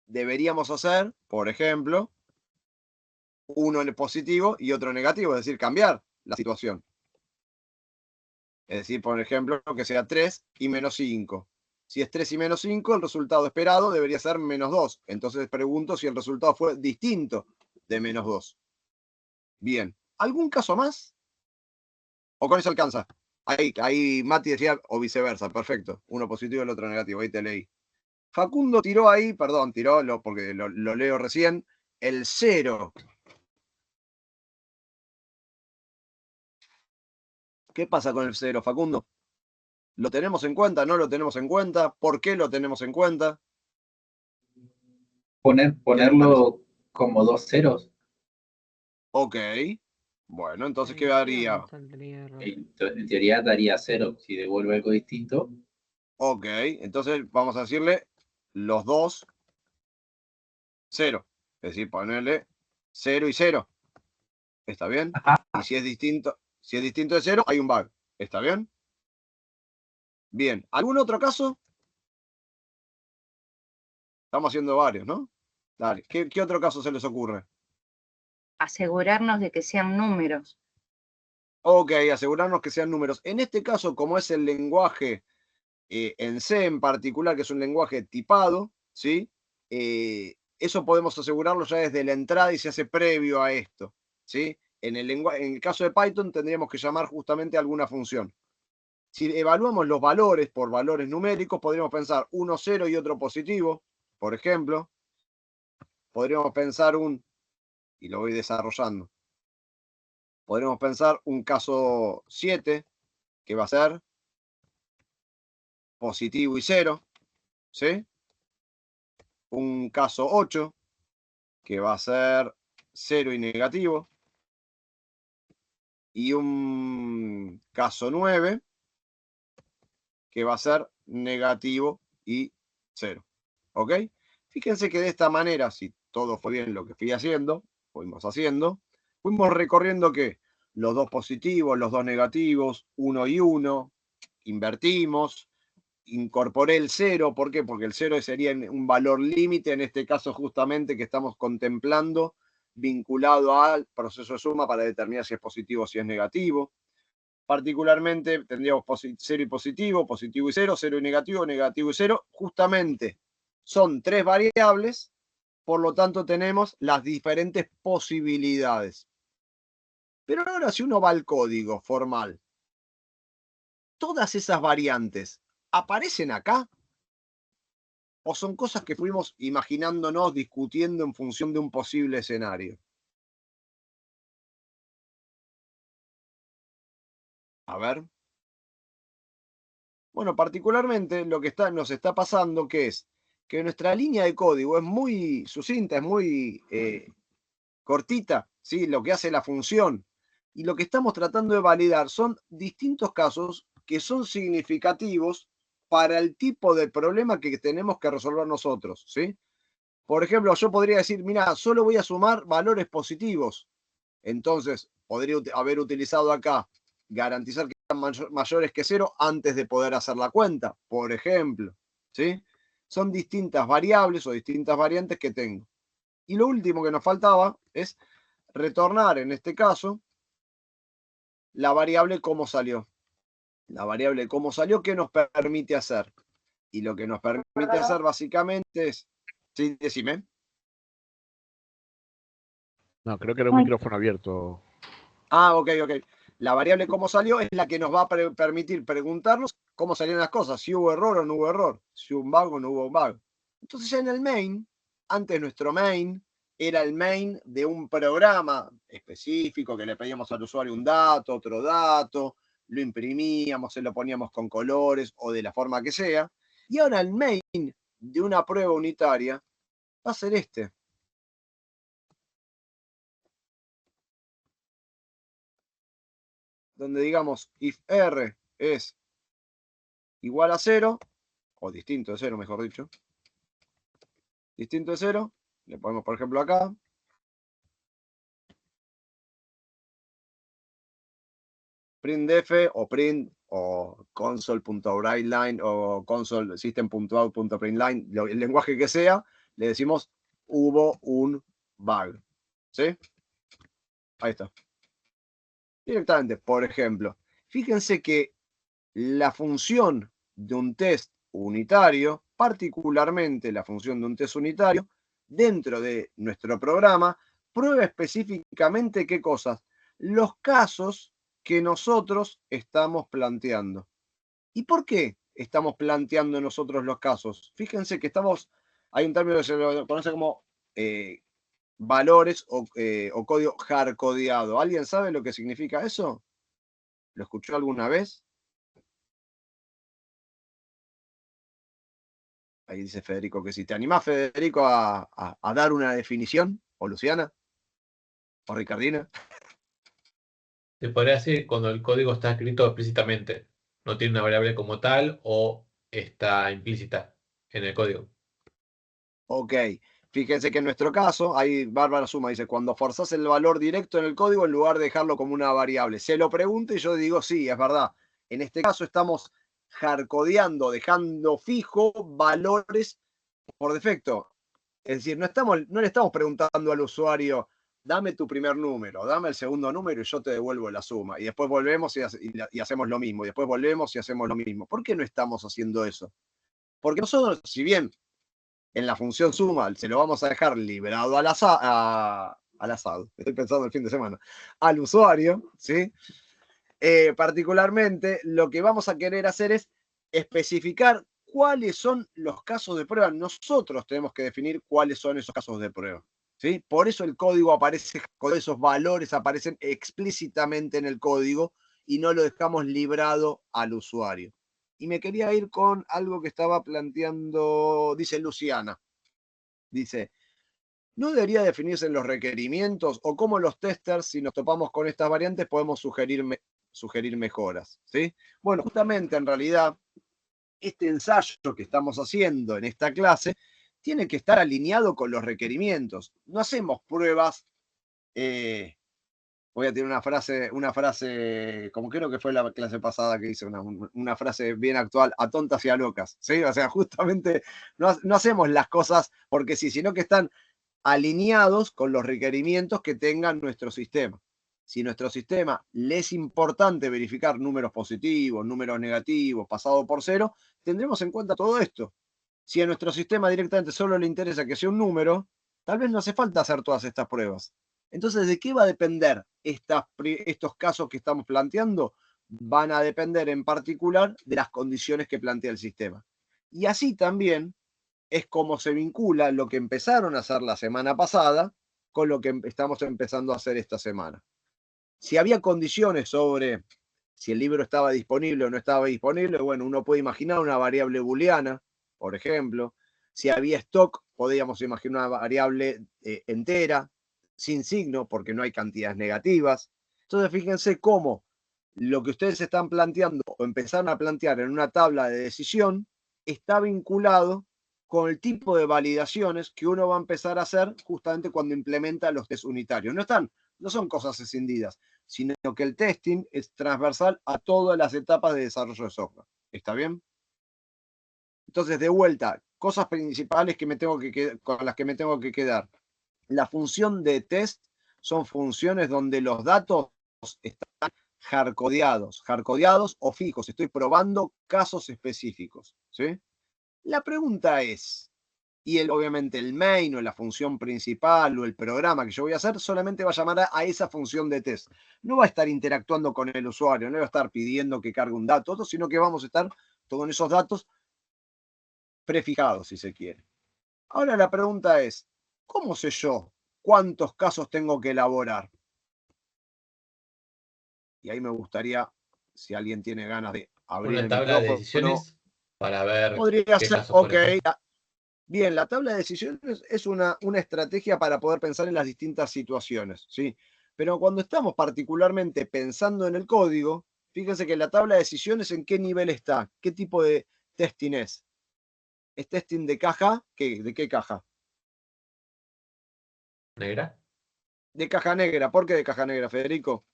Deberíamos hacer, por ejemplo, uno positivo y otro negativo, es decir, cambiar la situación. Es decir, por ejemplo, que sea 3 y -5. Si es 3 y -5, el resultado esperado debería ser -2. Entonces pregunto si el resultado fue distinto de -2. Bien. ¿Algún caso más? ¿O con eso alcanza? Ahí Mati decía, o viceversa, perfecto. Uno positivo y el otro negativo, ahí te leí. Facundo tiró ahí, perdón, porque lo leo recién, el 0. ¿Qué pasa con el 0, Facundo? ¿Lo tenemos en cuenta? ¿No lo tenemos en cuenta? ¿Por qué lo tenemos en cuenta? Ponerlo como 2 ceros. Ok. Bueno, entonces, ¿qué daría? En teoría daría 0 si devuelve algo distinto. Ok, entonces vamos a decirle los dos 0. Es decir, ponerle 0 y 0. ¿Está bien? Ajá. Y si es distinto de 0, hay un bug. ¿Está bien? Bien. ¿Algún otro caso? Estamos haciendo varios, ¿no? Dale. ¿Qué otro caso se les ocurre? Asegurarnos de que sean números. Ok, asegurarnos que sean números. En este caso, como es el lenguaje en C en particular, que es un lenguaje tipado, ¿sí? Eso podemos asegurarlo ya desde la entrada y se hace previo a esto, ¿sí? En el caso de Python tendríamos que llamar justamente alguna función. Si evaluamos los valores por valores numéricos, podríamos pensar uno 0 y otro positivo, por ejemplo. Podríamos pensar y lo voy desarrollando. Podríamos pensar un caso 7, que va a ser positivo y 0, ¿sí? Un caso 8, que va a ser 0 y negativo. Y un caso 9, que va a ser negativo y 0. ¿Ok? Fíjense que de esta manera, si todo fue bien lo que fuimos recorriendo que los dos positivos, los dos negativos, 1 y 1, invertimos, incorporé el 0, ¿por qué? Porque el 0 sería un valor límite, en este caso justamente que estamos contemplando, vinculado al proceso de suma para determinar si es positivo o si es negativo. Particularmente tendríamos 0 y positivo y 0, 0 y negativo y 0. Justamente son 3 variables, por lo tanto tenemos las diferentes posibilidades. Pero ahora si uno va al código formal, ¿todas esas variantes aparecen acá? ¿O son cosas que fuimos imaginándonos, discutiendo en función de un posible escenario? A ver. Bueno, particularmente lo que nos está pasando, que es que nuestra línea de código es muy sucinta, es muy cortita, ¿sí? Lo que hace la función. Y lo que estamos tratando de validar son distintos casos que son significativos para el tipo de problema que tenemos que resolver nosotros, ¿sí? Por ejemplo, yo podría decir, mira, solo voy a sumar valores positivos. Entonces, podría haber utilizado acá garantizar que sean mayores que 0 antes de poder hacer la cuenta, por ejemplo, ¿sí? Son distintas variables o distintas variantes que tengo. Y lo último que nos faltaba es retornar, en este caso, la variable cómo salió. La variable cómo salió, ¿qué nos permite hacer? Y lo que nos permite hacer básicamente es... Sí, decime. No, creo que era un micrófono abierto. Ah, ok. La variable cómo salió es la que nos va a permitir preguntarnos cómo salieron las cosas, si hubo error o no hubo error, si hubo un bug o no hubo un bug. Entonces ya en el main, antes nuestro main era el main de un programa específico que le pedíamos al usuario un dato, otro dato, lo imprimíamos, se lo poníamos con colores o de la forma que sea. Y ahora el main de una prueba unitaria va a ser este. Donde digamos if r es igual a 0, o distinto de 0, mejor dicho. Distinto de 0, le ponemos por ejemplo acá. Printf o print o console.writeline o console system.out.println, el lenguaje que sea, le decimos hubo un bug. ¿Sí? Ahí está. Directamente, por ejemplo, fíjense que la función de un test unitario, particularmente la función de un test unitario, dentro de nuestro programa, prueba específicamente qué cosas. Los casos que nosotros estamos planteando. ¿Y por qué estamos planteando nosotros los casos? Fíjense que hay un término que se lo conoce como valores o código hardcodeado. ¿Alguien sabe lo que significa eso? ¿Lo escuchó alguna vez? Ahí dice Federico que sí. ¿Te animás, Federico, a dar una definición? ¿O Luciana? ¿O Ricardina? Se podría decir cuando el código está escrito explícitamente, no tiene una variable como tal o está implícita en el código. Ok. Fíjense que en nuestro caso, ahí Bárbara Suma dice, cuando forzás el valor directo en el código en lugar de dejarlo como una variable. Se lo pregunto y yo digo, sí, es verdad. En este caso estamos hardcodeando, dejando fijo valores por defecto. Es decir, no le estamos preguntando al usuario, dame tu primer número, dame el segundo número y yo te devuelvo la suma. Y después volvemos y hacemos lo mismo. Y después volvemos y hacemos lo mismo. ¿Por qué no estamos haciendo eso? Porque nosotros, si bien en la función suma se lo vamos a dejar liberado al asado, estoy pensando el fin de semana, al usuario, ¿sí? Particularmente, lo que vamos a querer hacer es especificar cuáles son los casos de prueba. Nosotros tenemos que definir cuáles son esos casos de prueba, ¿sí? Por eso el código aparece, con esos valores aparecen explícitamente en el código y no lo dejamos librado al usuario. Y me quería ir con algo que estaba planteando, dice Luciana. Dice, ¿no debería definirse en los requerimientos o cómo los testers, si nos topamos con estas variantes, podemos sugerir mejoras? ¿Sí? Bueno, justamente en realidad, este ensayo que estamos haciendo en esta clase tiene que estar alineado con los requerimientos. No hacemos pruebas, voy a tener una frase, como creo que fue la clase pasada que hice, una frase bien actual, a tontas y a locas. ¿Sí? O sea, justamente no hacemos las cosas porque sí, sino que están alineados con los requerimientos que tenga nuestro sistema. Si nuestro sistema le es importante verificar números positivos, números negativos, pasado por cero, tendremos en cuenta todo esto. Si a nuestro sistema directamente solo le interesa que sea un número, tal vez no hace falta hacer todas estas pruebas. Entonces, ¿de qué va a depender estos casos que estamos planteando? Van a depender en particular de las condiciones que plantea el sistema. Y así también es como se vincula lo que empezaron a hacer la semana pasada con lo que estamos empezando a hacer esta semana. Si había condiciones sobre si el libro estaba disponible o no estaba disponible, bueno, uno puede imaginar una variable booleana, por ejemplo. Si había stock, podríamos imaginar una variable entera, sin signo, porque no hay cantidades negativas. Entonces, fíjense cómo lo que ustedes están planteando o empezaron a plantear en una tabla de decisión está vinculado con el tipo de validaciones que uno va a empezar a hacer justamente cuando implementa los test unitarios. No son cosas escindidas, sino que el testing es transversal a todas las etapas de desarrollo de software. ¿Está bien? Entonces, de vuelta, cosas principales con las que me tengo que quedar. La función de test son funciones donde los datos están hardcodeados o fijos. Estoy probando casos específicos, ¿sí? La pregunta es, obviamente el main o la función principal o el programa que yo voy a hacer solamente va a llamar a esa función de test. No va a estar interactuando con el usuario, no va a estar pidiendo que cargue un dato, sino que vamos a estar con esos datos prefijados, si se quiere. Ahora la pregunta es, ¿cómo sé yo cuántos casos tengo que elaborar? Y ahí me gustaría, si alguien tiene ganas de abrir Una el tabla de micrófono, decisiones para ver podría qué ser, casos ok. poner, ¿no? Bien, la tabla de decisiones es una estrategia para poder pensar en las distintas situaciones, ¿sí? Pero cuando estamos particularmente pensando en el código, fíjense que la tabla de decisiones en qué nivel está, qué tipo de testing es. ¿Es testing de caja? ¿De qué caja? ¿Negra? De caja negra. ¿Por qué de caja negra, Federico?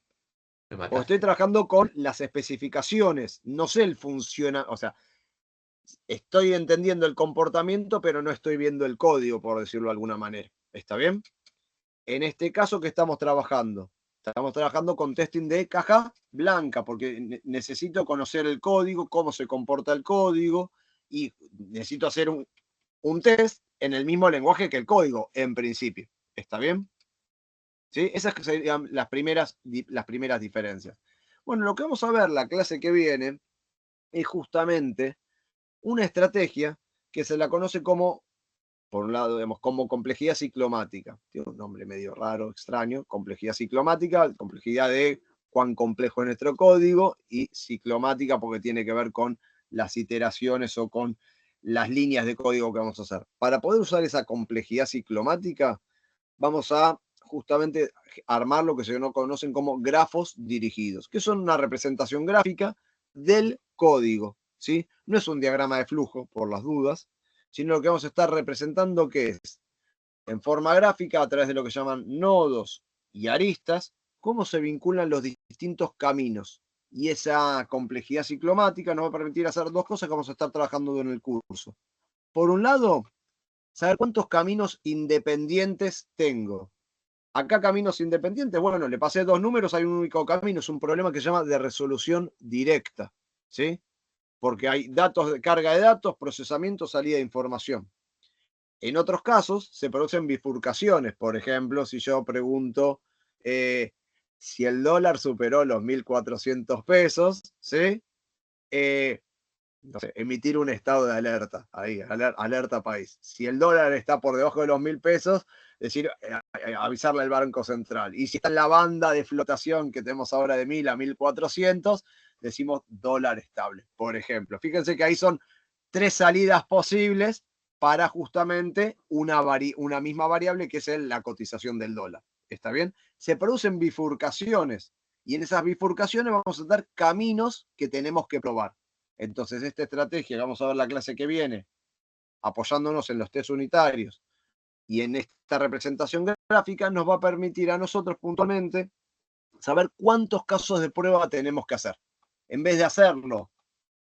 Me Porque estoy mataste. trabajando con las especificaciones, no sé el funcionamiento, o sea, estoy entendiendo el comportamiento, pero no estoy viendo el código, por decirlo de alguna manera. ¿Está bien? En este caso, ¿qué estamos trabajando? Estamos trabajando con testing de caja blanca, porque necesito conocer el código, cómo se comporta el código, y necesito hacer un test en el mismo lenguaje que el código, en principio. ¿Está bien? ¿Sí? Esas serían las primeras diferencias. Bueno, lo que vamos a ver la clase que viene es justamente una estrategia que se la conoce como, por un lado, digamos, como complejidad ciclomática. Tiene un nombre medio raro, extraño. Complejidad ciclomática, complejidad de cuán complejo es nuestro código, y ciclomática porque tiene que ver con las iteraciones o con las líneas de código que vamos a hacer. Para poder usar esa complejidad ciclomática, vamos a justamente armar lo que se conocen como grafos dirigidos, que son una representación gráfica del código, ¿sí? No es un diagrama de flujo, por las dudas, sino lo que vamos a estar representando que es, en forma gráfica, a través de lo que llaman nodos y aristas, cómo se vinculan los distintos caminos. Y esa complejidad ciclomática nos va a permitir hacer dos cosas que vamos a estar trabajando en el curso. Por un lado, saber cuántos caminos independientes tengo. Acá caminos independientes, bueno, le pasé 2 números, hay un único camino, es un problema que se llama de resolución directa, ¿sí? Porque hay datos de carga de datos, procesamiento, salida de información. En otros casos se producen bifurcaciones, por ejemplo, si yo pregunto si el dólar superó los 1.400 pesos, ¿sí? No sé, emitir un estado de alerta, ahí, alerta país. Si el dólar está por debajo de los 1.000 pesos, decir, avisarle al Banco Central. Y si está en la banda de flotación que tenemos ahora de 1.000 a 1.400, decimos dólar estable, por ejemplo. Fíjense que ahí son 3 salidas posibles para justamente una misma variable que es la cotización del dólar. ¿Está bien? Se producen bifurcaciones y en esas bifurcaciones vamos a dar caminos que tenemos que probar. Entonces, esta estrategia, vamos a ver la clase que viene, apoyándonos en los test unitarios y en esta representación gráfica, nos va a permitir a nosotros puntualmente saber cuántos casos de prueba tenemos que hacer. En vez de hacerlo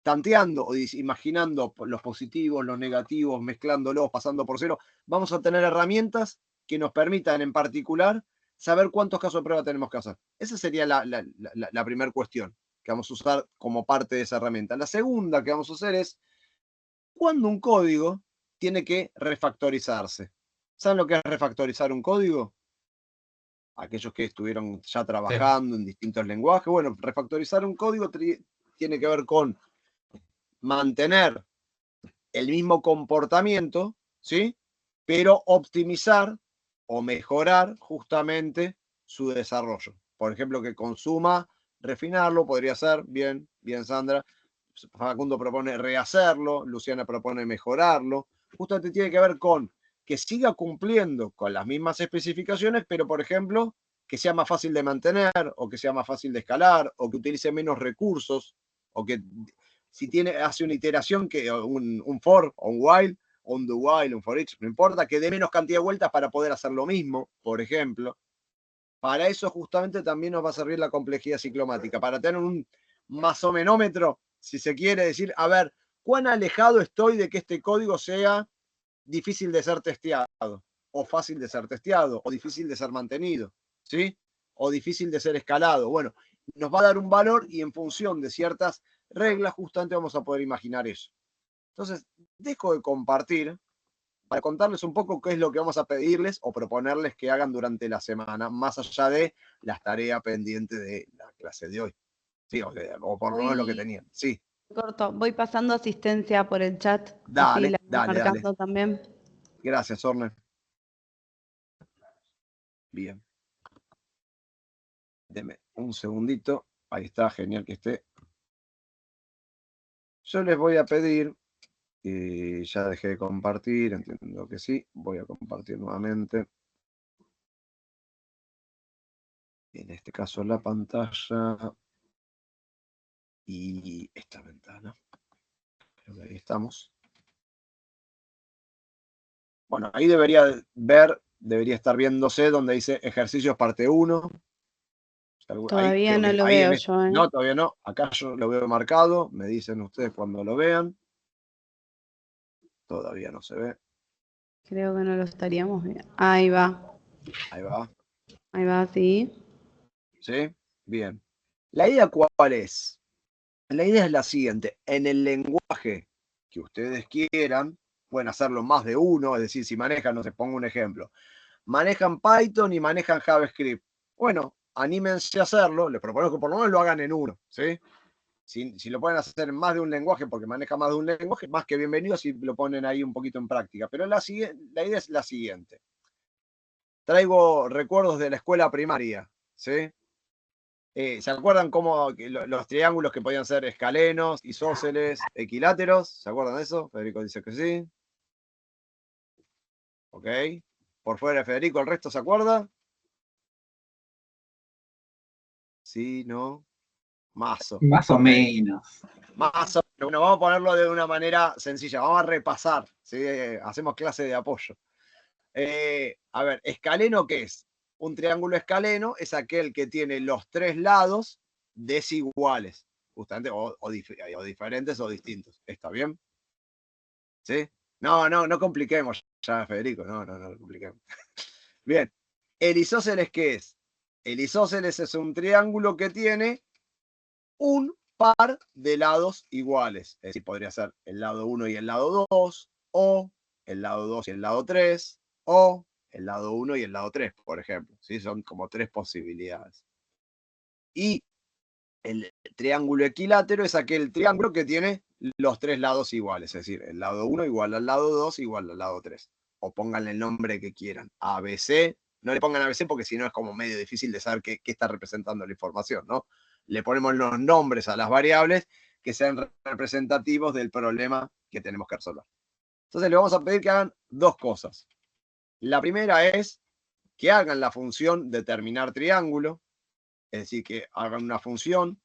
tanteando o imaginando los positivos, los negativos, mezclándolos, pasando por cero, vamos a tener herramientas que nos permitan en particular saber cuántos casos de prueba tenemos que hacer. Esa sería la primera cuestión que vamos a usar como parte de esa herramienta. La segunda que vamos a hacer es cuándo un código tiene que refactorizarse. ¿Saben lo que es refactorizar un código? Aquellos que estuvieron ya trabajando en distintos lenguajes. Bueno, refactorizar un código tiene que ver con mantener el mismo comportamiento, ¿sí? Pero optimizar o mejorar justamente su desarrollo. Por ejemplo, que consuma, refinarlo, podría ser, bien, Sandra. Facundo propone rehacerlo, Luciana propone mejorarlo. Justamente tiene que ver con que siga cumpliendo con las mismas especificaciones, pero por ejemplo, que sea más fácil de mantener, o que sea más fácil de escalar, o que utilice menos recursos, o que si hace una iteración, que un for, o un while, o un do while, un for each, no importa, que dé menos cantidad de vueltas para poder hacer lo mismo, por ejemplo. Para eso justamente también nos va a servir la complejidad ciclomática, para tener un masomenómetro, si se quiere decir, a ver, cuán alejado estoy de que este código sea difícil de ser testeado, o fácil de ser testeado, o difícil de ser mantenido, ¿sí? O difícil de ser escalado. Bueno, nos va a dar un valor y en función de ciertas reglas justamente vamos a poder imaginar eso. Entonces, dejo de compartir para contarles un poco qué es lo que vamos a pedirles o proponerles que hagan durante la semana, más allá de las tareas pendientes de la clase de hoy. Sí, o por lo menos lo que tenían. Sí. Corto, voy pasando asistencia por el chat. Dale, así la voy marcando también. Gracias, Orne. Bien. Deme un segundito. Ahí está, genial que esté. Yo les voy a pedir, ya dejé de compartir, entiendo que sí, voy a compartir nuevamente. En este caso la pantalla y esta ventana. Creo que ahí estamos. Bueno, ahí debería estar viéndose donde dice ejercicios parte 1. Todavía no lo veo yo. No, todavía no. Acá yo lo veo marcado. Me dicen ustedes cuando lo vean. Todavía no se ve. Creo que no lo estaríamos viendo. Ahí va. Ahí va. Ahí va, sí. ¿Sí? Bien. ¿La idea cuál es? La idea es la siguiente. En el lenguaje que ustedes quieran, pueden hacerlo más de uno. Es decir, si manejan, no sé, pongo un ejemplo. Manejan Python y manejan JavaScript. Bueno, anímense a hacerlo, les propongo que por lo menos lo hagan en uno, ¿sí? Si lo pueden hacer en más de un lenguaje, porque maneja más de un lenguaje, más que bienvenido si lo ponen ahí un poquito en práctica. Pero la idea es la siguiente. Traigo recuerdos de la escuela primaria, ¿sí? ¿Se acuerdan cómo los triángulos que podían ser escalenos, isósceles, equiláteros? ¿Se acuerdan de eso? Federico dice que sí. Ok. Por fuera de Federico, ¿el resto se acuerda? Sí, no. Mazo. Más o menos. Más o menos. Bueno, vamos a ponerlo de una manera sencilla. Vamos a repasar, ¿sí? Hacemos clase de apoyo. A ver, escaleno, ¿qué es? Un triángulo escaleno es aquel que tiene los tres lados desiguales, justamente, o diferentes o distintos. ¿Está bien? ¿Sí? No compliquemos ya, Federico. No compliquemos. Bien. ¿El isósceles qué es? El isósceles es un triángulo que tiene un par de lados iguales. Es decir, podría ser el lado 1 y el lado 2, o el lado 2 y el lado 3, o el lado 1 y el lado 3, por ejemplo. ¿Sí? Son como tres posibilidades. Y el triángulo equilátero es aquel triángulo que tiene los tres lados iguales. Es decir, el lado 1 igual al lado 2 igual al lado 3. O pónganle el nombre que quieran. ABC. No le pongan ABC porque si no es como medio difícil de saber qué está representando la información, ¿no? Le ponemos los nombres a las variables que sean representativos del problema que tenemos que resolver. Entonces le vamos a pedir que hagan dos cosas. La primera es que hagan la función determinar triángulo, es decir, que hagan una función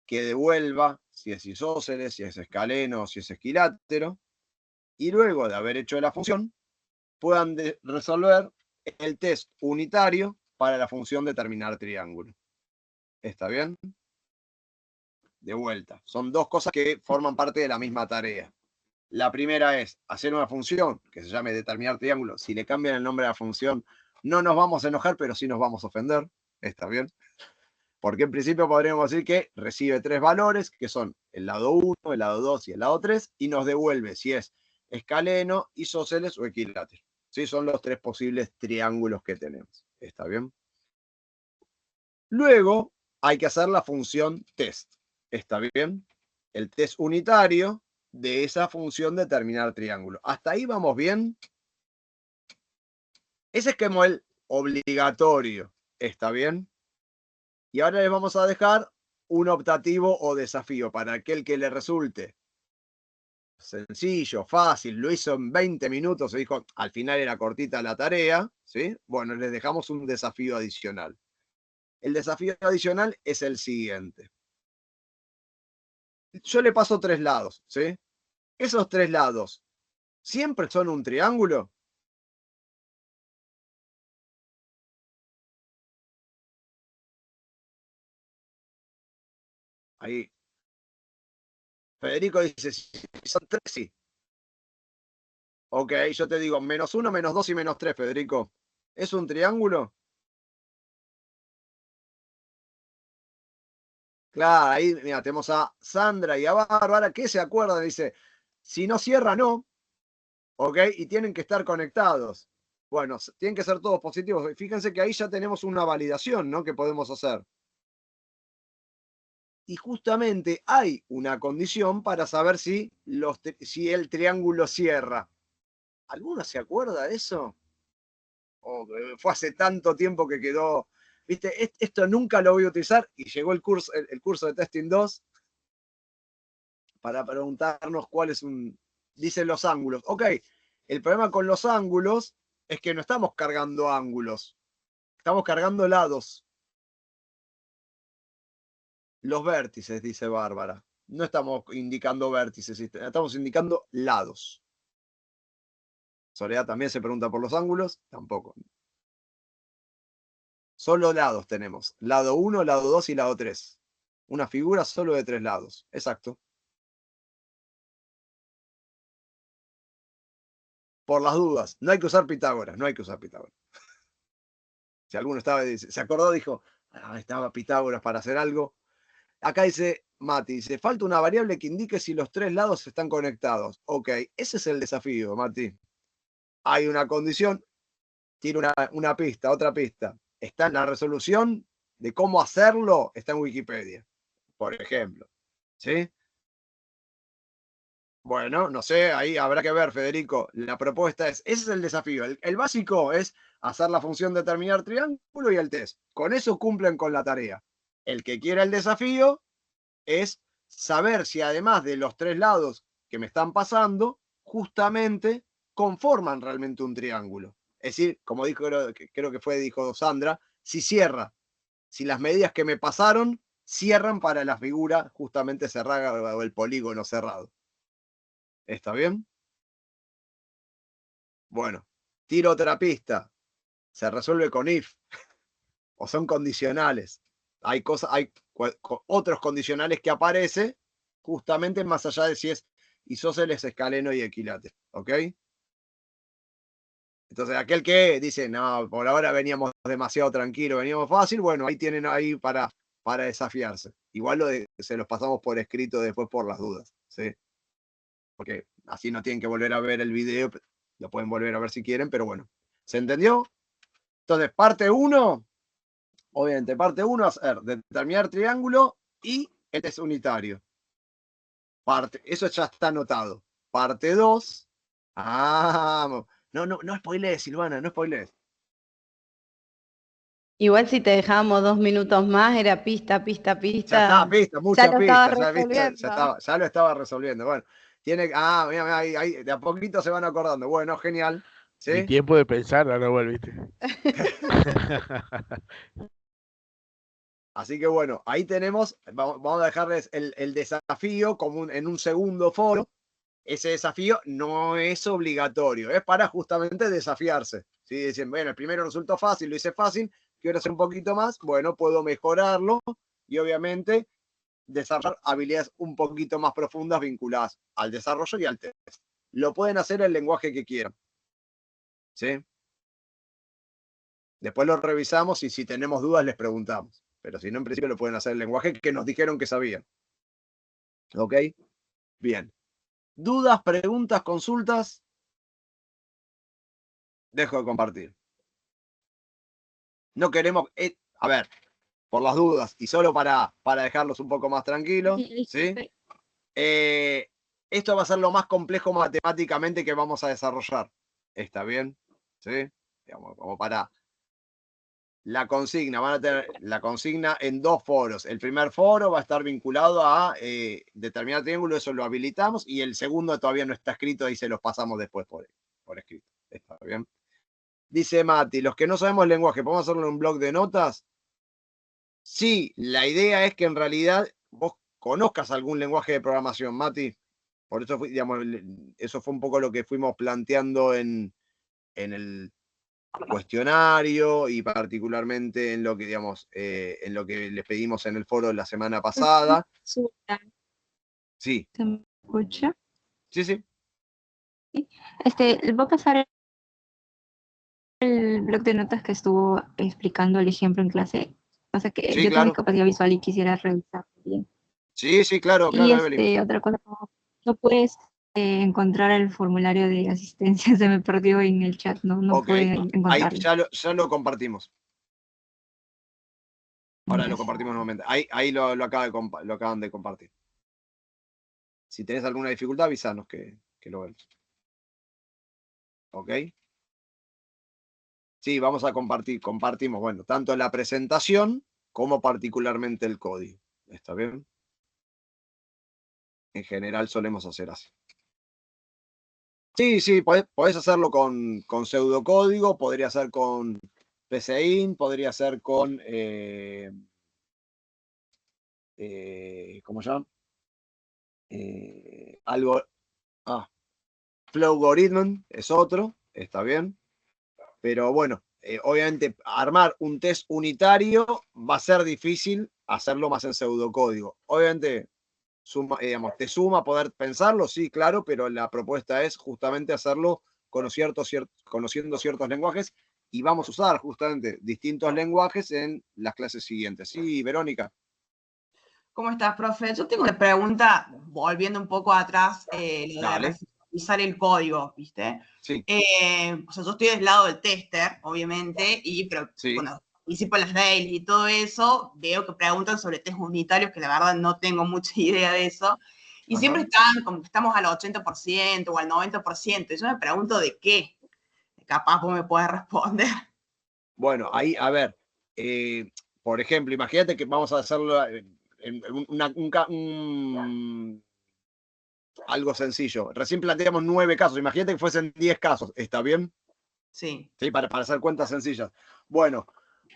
que devuelva si es isósceles, si es escaleno, si es equilátero, y luego de haber hecho la función, puedan resolver el test unitario para la función determinar triángulo. ¿Está bien? De vuelta. Son dos cosas que forman parte de la misma tarea. La primera es hacer una función que se llame determinar triángulo. Si le cambian el nombre a la función, no nos vamos a enojar, pero sí nos vamos a ofender. ¿Está bien? Porque en principio podríamos decir que recibe tres valores, que son el lado 1, el lado 2 y el lado 3, y nos devuelve si es escaleno, isósceles o equilátero. ¿Sí? Son los tres posibles triángulos que tenemos. ¿Está bien? Luego hay que hacer la función test. ¿Está bien? El test unitario de esa función determinar triángulo. ¿Hasta ahí vamos bien? Ese es como el obligatorio. ¿Está bien? Y ahora les vamos a dejar un optativo o desafío para aquel que le resulte sencillo, fácil, lo hizo en 20 minutos, se dijo, al final era cortita la tarea, ¿sí? Bueno, les dejamos un desafío adicional. El desafío adicional es el siguiente. Yo le paso tres lados, ¿sí? Esos tres lados, ¿siempre son un triángulo? Ahí. Federico dice, si son tres, sí. Ok, yo te digo, -1, -2 y -3, Federico. ¿Es un triángulo? Claro, ahí mira, tenemos a Sandra y a Bárbara que se acuerdan, dice, si no cierra, no. Ok, y tienen que estar conectados. Bueno, tienen que ser todos positivos. Fíjense que ahí ya tenemos una validación, ¿no? Que podemos hacer. Y justamente hay una condición para saber si el triángulo cierra. ¿Alguno se acuerda de eso? Fue hace tanto tiempo que quedó. ¿Viste? Esto nunca lo voy a utilizar y llegó el curso de Testing 2 para preguntarnos cuál es dicen los ángulos. Ok, el problema con los ángulos es que no estamos cargando ángulos, estamos cargando lados. Los vértices, dice Bárbara. No estamos indicando vértices, estamos indicando lados. Soledad también se pregunta por los ángulos, tampoco. Solo lados tenemos. Lado 1, lado 2 y lado 3. Una figura solo de tres lados. Exacto. Por las dudas, no hay que usar Pitágoras, no hay que usar Pitágoras. Si alguno se acordó, dijo, estaba Pitágoras para hacer algo. Acá dice Mati, dice, falta una variable que indique si los tres lados están conectados. Ok, ese es el desafío, Mati. Hay una condición, tiene una pista, otra pista. Está en la resolución, de cómo hacerlo está en Wikipedia, por ejemplo. ¿Sí? Bueno, no sé, ahí habrá que ver, Federico. La propuesta es, ese es el desafío. El básico es hacer la función determinar triángulo y el test. Con eso cumplen con la tarea. El que quiera el desafío es saber si además de los 3 lados que me están pasando, justamente conforman realmente un triángulo. Es decir, como dijo, creo que dijo Sandra, si cierra, si las medidas que me pasaron cierran para la figura justamente cerrada o el polígono cerrado. ¿Está bien? Bueno, tiro otra pista. Se resuelve con if. O son condicionales. Hay otros condicionales que aparecen justamente más allá de si es isósceles, escaleno y equilátero. ¿Ok? Entonces, aquel que dice, no, por ahora veníamos demasiado tranquilos, veníamos fácil, bueno, ahí tienen ahí para desafiarse. Igual se los pasamos por escrito después por las dudas. ¿Sí? Porque así no tienen que volver a ver el video, lo pueden volver a ver si quieren, pero bueno. ¿Se entendió? Entonces, parte 1, obviamente, parte 1 es determinar triángulo y el test unitario. Eso ya está anotado. Parte 2, no spoilees, Silvana, no spoilees. Igual si te dejábamos 2 minutos más, era pista. Ya estaba pista, mucha ya lo pista, estaba resolviendo. ya lo estaba resolviendo. Bueno, mira, ahí, de a poquito se van acordando. Bueno, genial. ¿Sí? Mi tiempo de pensar, ahora volviste. Así que bueno, ahí tenemos, vamos a dejarles el desafío como en un segundo foro. Ese desafío no es obligatorio, es para justamente desafiarse. ¿Sí? Dicen, bueno, el primero resultó fácil, lo hice fácil, quiero hacer un poquito más, bueno, puedo mejorarlo y obviamente desarrollar habilidades un poquito más profundas vinculadas al desarrollo y al test. Lo pueden hacer el lenguaje que quieran. ¿Sí? Después lo revisamos y si tenemos dudas les preguntamos. Pero si no, en principio lo pueden hacer el lenguaje que nos dijeron que sabían. ¿Ok? Bien. ¿Dudas, preguntas, consultas? Dejo de compartir. No queremos... a ver, por las dudas y solo para dejarlos un poco más tranquilos. ¿Sí? Esto va a ser lo más complejo matemáticamente que vamos a desarrollar. ¿Está bien? ¿Sí? Digamos, como para... La consigna, van a tener la consigna en 2 foros. El primer foro va a estar vinculado a determinar triángulo, eso lo habilitamos, y el segundo todavía no está escrito, ahí se los pasamos después por escrito. ¿Está bien? Dice Mati, los que no sabemos el lenguaje, ¿podemos hacerlo en un blog de notas? Sí, la idea es que en realidad vos conozcas algún lenguaje de programación, Mati. Por eso, digamos, eso fue un poco lo que fuimos planteando en el cuestionario y particularmente en lo que, digamos, en lo que les pedimos en el foro la semana pasada. Sí. ¿Se me escucha? Sí. Voy a pasar el blog de notas que estuvo explicando el ejemplo en clase. O sea que Sí, yo claro. tengo capacidad visual y quisiera revisar bien. Sí, claro, Y Evelyn. otra cosa, no puedes encontrar el formulario de asistencia, se me perdió en el chat, no Okay. pude encontrarlo. Ahí ya lo compartimos. Ahora lo compartimos nuevamente. Ahí lo acaban de compartir. Si tenés alguna dificultad, avísanos que lo vemos. ¿Ok? Sí, vamos a compartimos, bueno, tanto la presentación como particularmente el código. ¿Está bien? En general solemos hacer así. Sí, podés hacerlo con pseudocódigo, podría ser con PCInt, podría ser con, ¿cómo se llama? Flowgorithm es otro, está bien. Pero bueno, obviamente armar un test unitario va a ser difícil hacerlo más en pseudocódigo. Obviamente, te suma poder pensarlo, sí, claro, pero la propuesta es justamente hacerlo conociendo ciertos lenguajes y vamos a usar justamente distintos lenguajes en las clases siguientes. Sí, Verónica. ¿Cómo estás, profe? Yo tengo una pregunta, volviendo un poco atrás, lo de revisar el código, ¿viste? Sí. O sea, yo estoy del lado del tester, obviamente, pero sí. cuando participo en las dailies y todo eso, veo que preguntan sobre test unitarios, que la verdad no tengo mucha idea de eso, y Ajá. siempre están como que estamos al 80% o al 90%, y yo me pregunto de qué. Capaz vos me puedes responder. Bueno, ahí, a ver, por ejemplo, imagínate que vamos a hacerlo en algo sencillo. Recién planteamos 9 casos, imagínate que fuesen 10 casos, ¿está bien? Sí. Sí, para hacer cuentas sencillas. Bueno,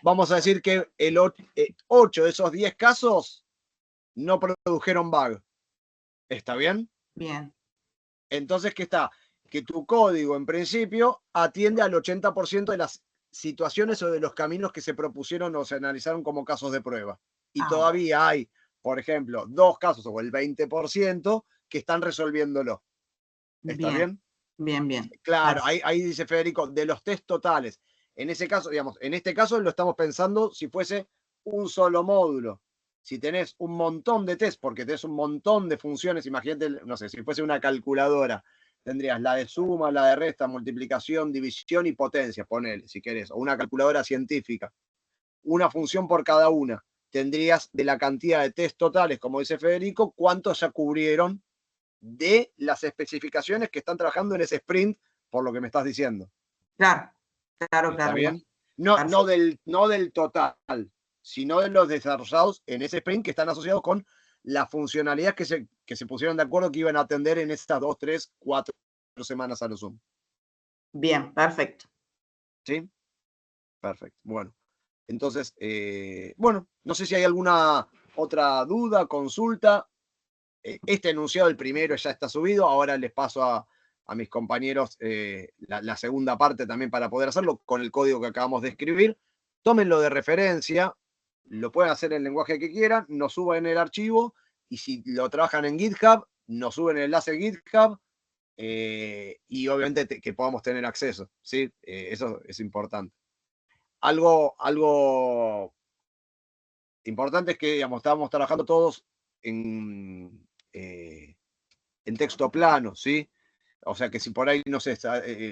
vamos a decir que 8 de esos 10 casos no produjeron bug. ¿Está bien? Bien. Entonces, ¿qué está? Que tu código, en principio, atiende al 80% de las situaciones o de los caminos que se propusieron o se analizaron como casos de prueba. Y todavía hay, por ejemplo, 2 casos o el 20% que están resolviéndolo. ¿Está bien? Bien, bien. Claro, ahí dice Federico, de los test totales. En ese caso, digamos, en este caso lo estamos pensando si fuese un solo módulo. Si tenés un montón de test, porque tenés un montón de funciones, imagínate, no sé, si fuese una calculadora, tendrías la de suma, la de resta, multiplicación, división y potencia, ponele, si querés, o una calculadora científica. Una función por cada una. Tendrías de la cantidad de test totales, como dice Federico, cuántos ya cubrieron de las especificaciones que están trabajando en ese sprint, por lo que me estás diciendo. Claro, ¿Está bien? No del total, sino de los desarrollados en ese sprint que están asociados con las funcionalidades que se pusieron de acuerdo que iban a atender en estas 2, 3, 4 semanas a lo sumo. Bien, perfecto. ¿Sí? Perfecto. Bueno, entonces, bueno, no sé si hay alguna otra duda, consulta. Este enunciado, el primero, ya está subido. Ahora les paso a mis compañeros la segunda parte también para poder hacerlo con el código que acabamos de escribir. Tómenlo de referencia, lo pueden hacer en el lenguaje que quieran, nos suben el archivo y si lo trabajan en GitHub, nos suben el enlace de GitHub y obviamente que podamos tener acceso. ¿Sí? Eso es importante. Algo importante es que, digamos, estábamos trabajando todos en texto plano, ¿sí? O sea que si por ahí, no sé,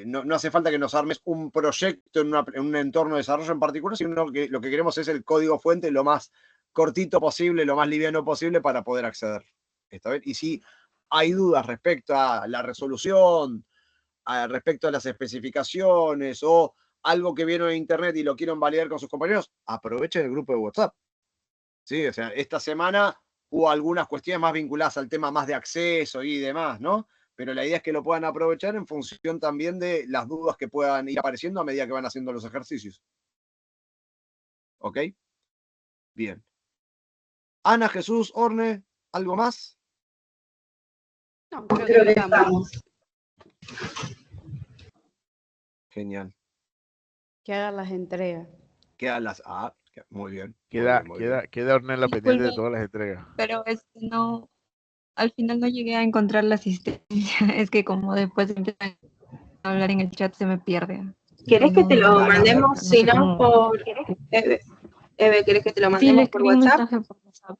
no hace falta que nos armes un proyecto en un entorno de desarrollo en particular, sino que lo que queremos es el código fuente lo más cortito posible, lo más liviano posible para poder acceder. ¿Está bien? Y si hay dudas respecto a la resolución, respecto a las especificaciones o algo que vieron en internet y lo quieren validar con sus compañeros, aprovechen el grupo de WhatsApp. ¿Sí? O sea, esta semana hubo algunas cuestiones más vinculadas al tema más de acceso y demás, ¿no? Pero la idea es que lo puedan aprovechar en función también de las dudas que puedan ir apareciendo a medida que van haciendo los ejercicios. ¿Ok? Bien. Ana, Jesús, Orne, ¿algo más? No, creo que estamos. Genial. Que hagan las entregas. Quedan las... muy bien. Queda Ornella pendiente de Disculpe, todas las entregas. pero no, al final no llegué a encontrar la asistencia. Es que como después empiezan a hablar en el chat se me pierde. ¿Querés que te lo Dale, mandemos, no sé si no, cómo. por Eve, ¿querés que te lo Sí, le mandemos por escribí un WhatsApp? mensaje por WhatsApp.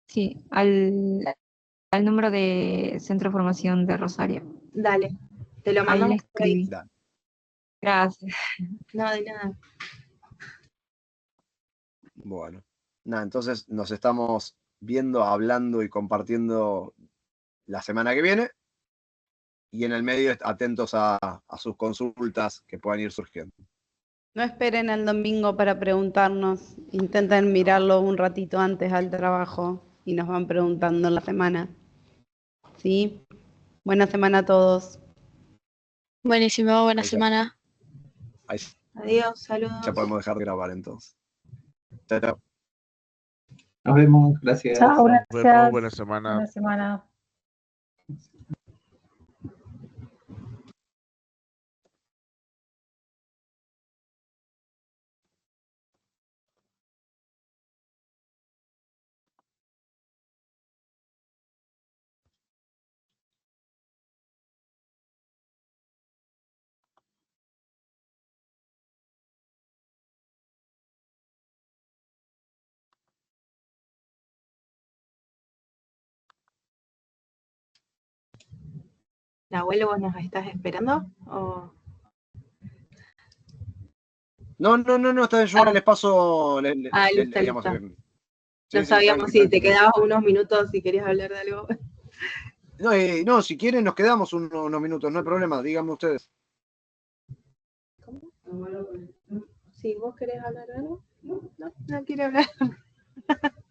Sí, al número de Centro de Formación de Rosario. Dale, te lo Ahí le mandamos por ahí. escribí. Gracias. No, de nada. Bueno. Nada, entonces nos estamos viendo, hablando y compartiendo la semana que viene. Y en el medio atentos a sus consultas que puedan ir surgiendo. No esperen al domingo para preguntarnos. Intenten mirarlo un ratito antes al trabajo y nos van preguntando en la semana. ¿Sí? Buena semana a todos. Buenísimo, buena Ahí ya. semana. Ahí Adiós, saludos. ya podemos dejar de grabar entonces. Chao, chao. Nos vemos, gracias. Chao, Nos vemos, gracias. buena semana. Buena semana. ¿La abuelo vos nos estás esperando? ¿O No, está bien, yo ahora les paso. Listo, digamos, listo. sí, No sabíamos tranqui, si te quedabas unos minutos si querías hablar de algo. No, si quieren nos quedamos unos minutos, no hay problema, díganme ustedes. ¿Cómo? Si vos querés hablar de algo. No quiere hablar.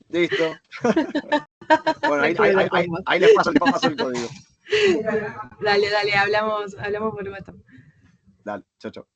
Listo. Bueno, ahí les paso el código. Dale, hablamos por WhatsApp. Dale, chao.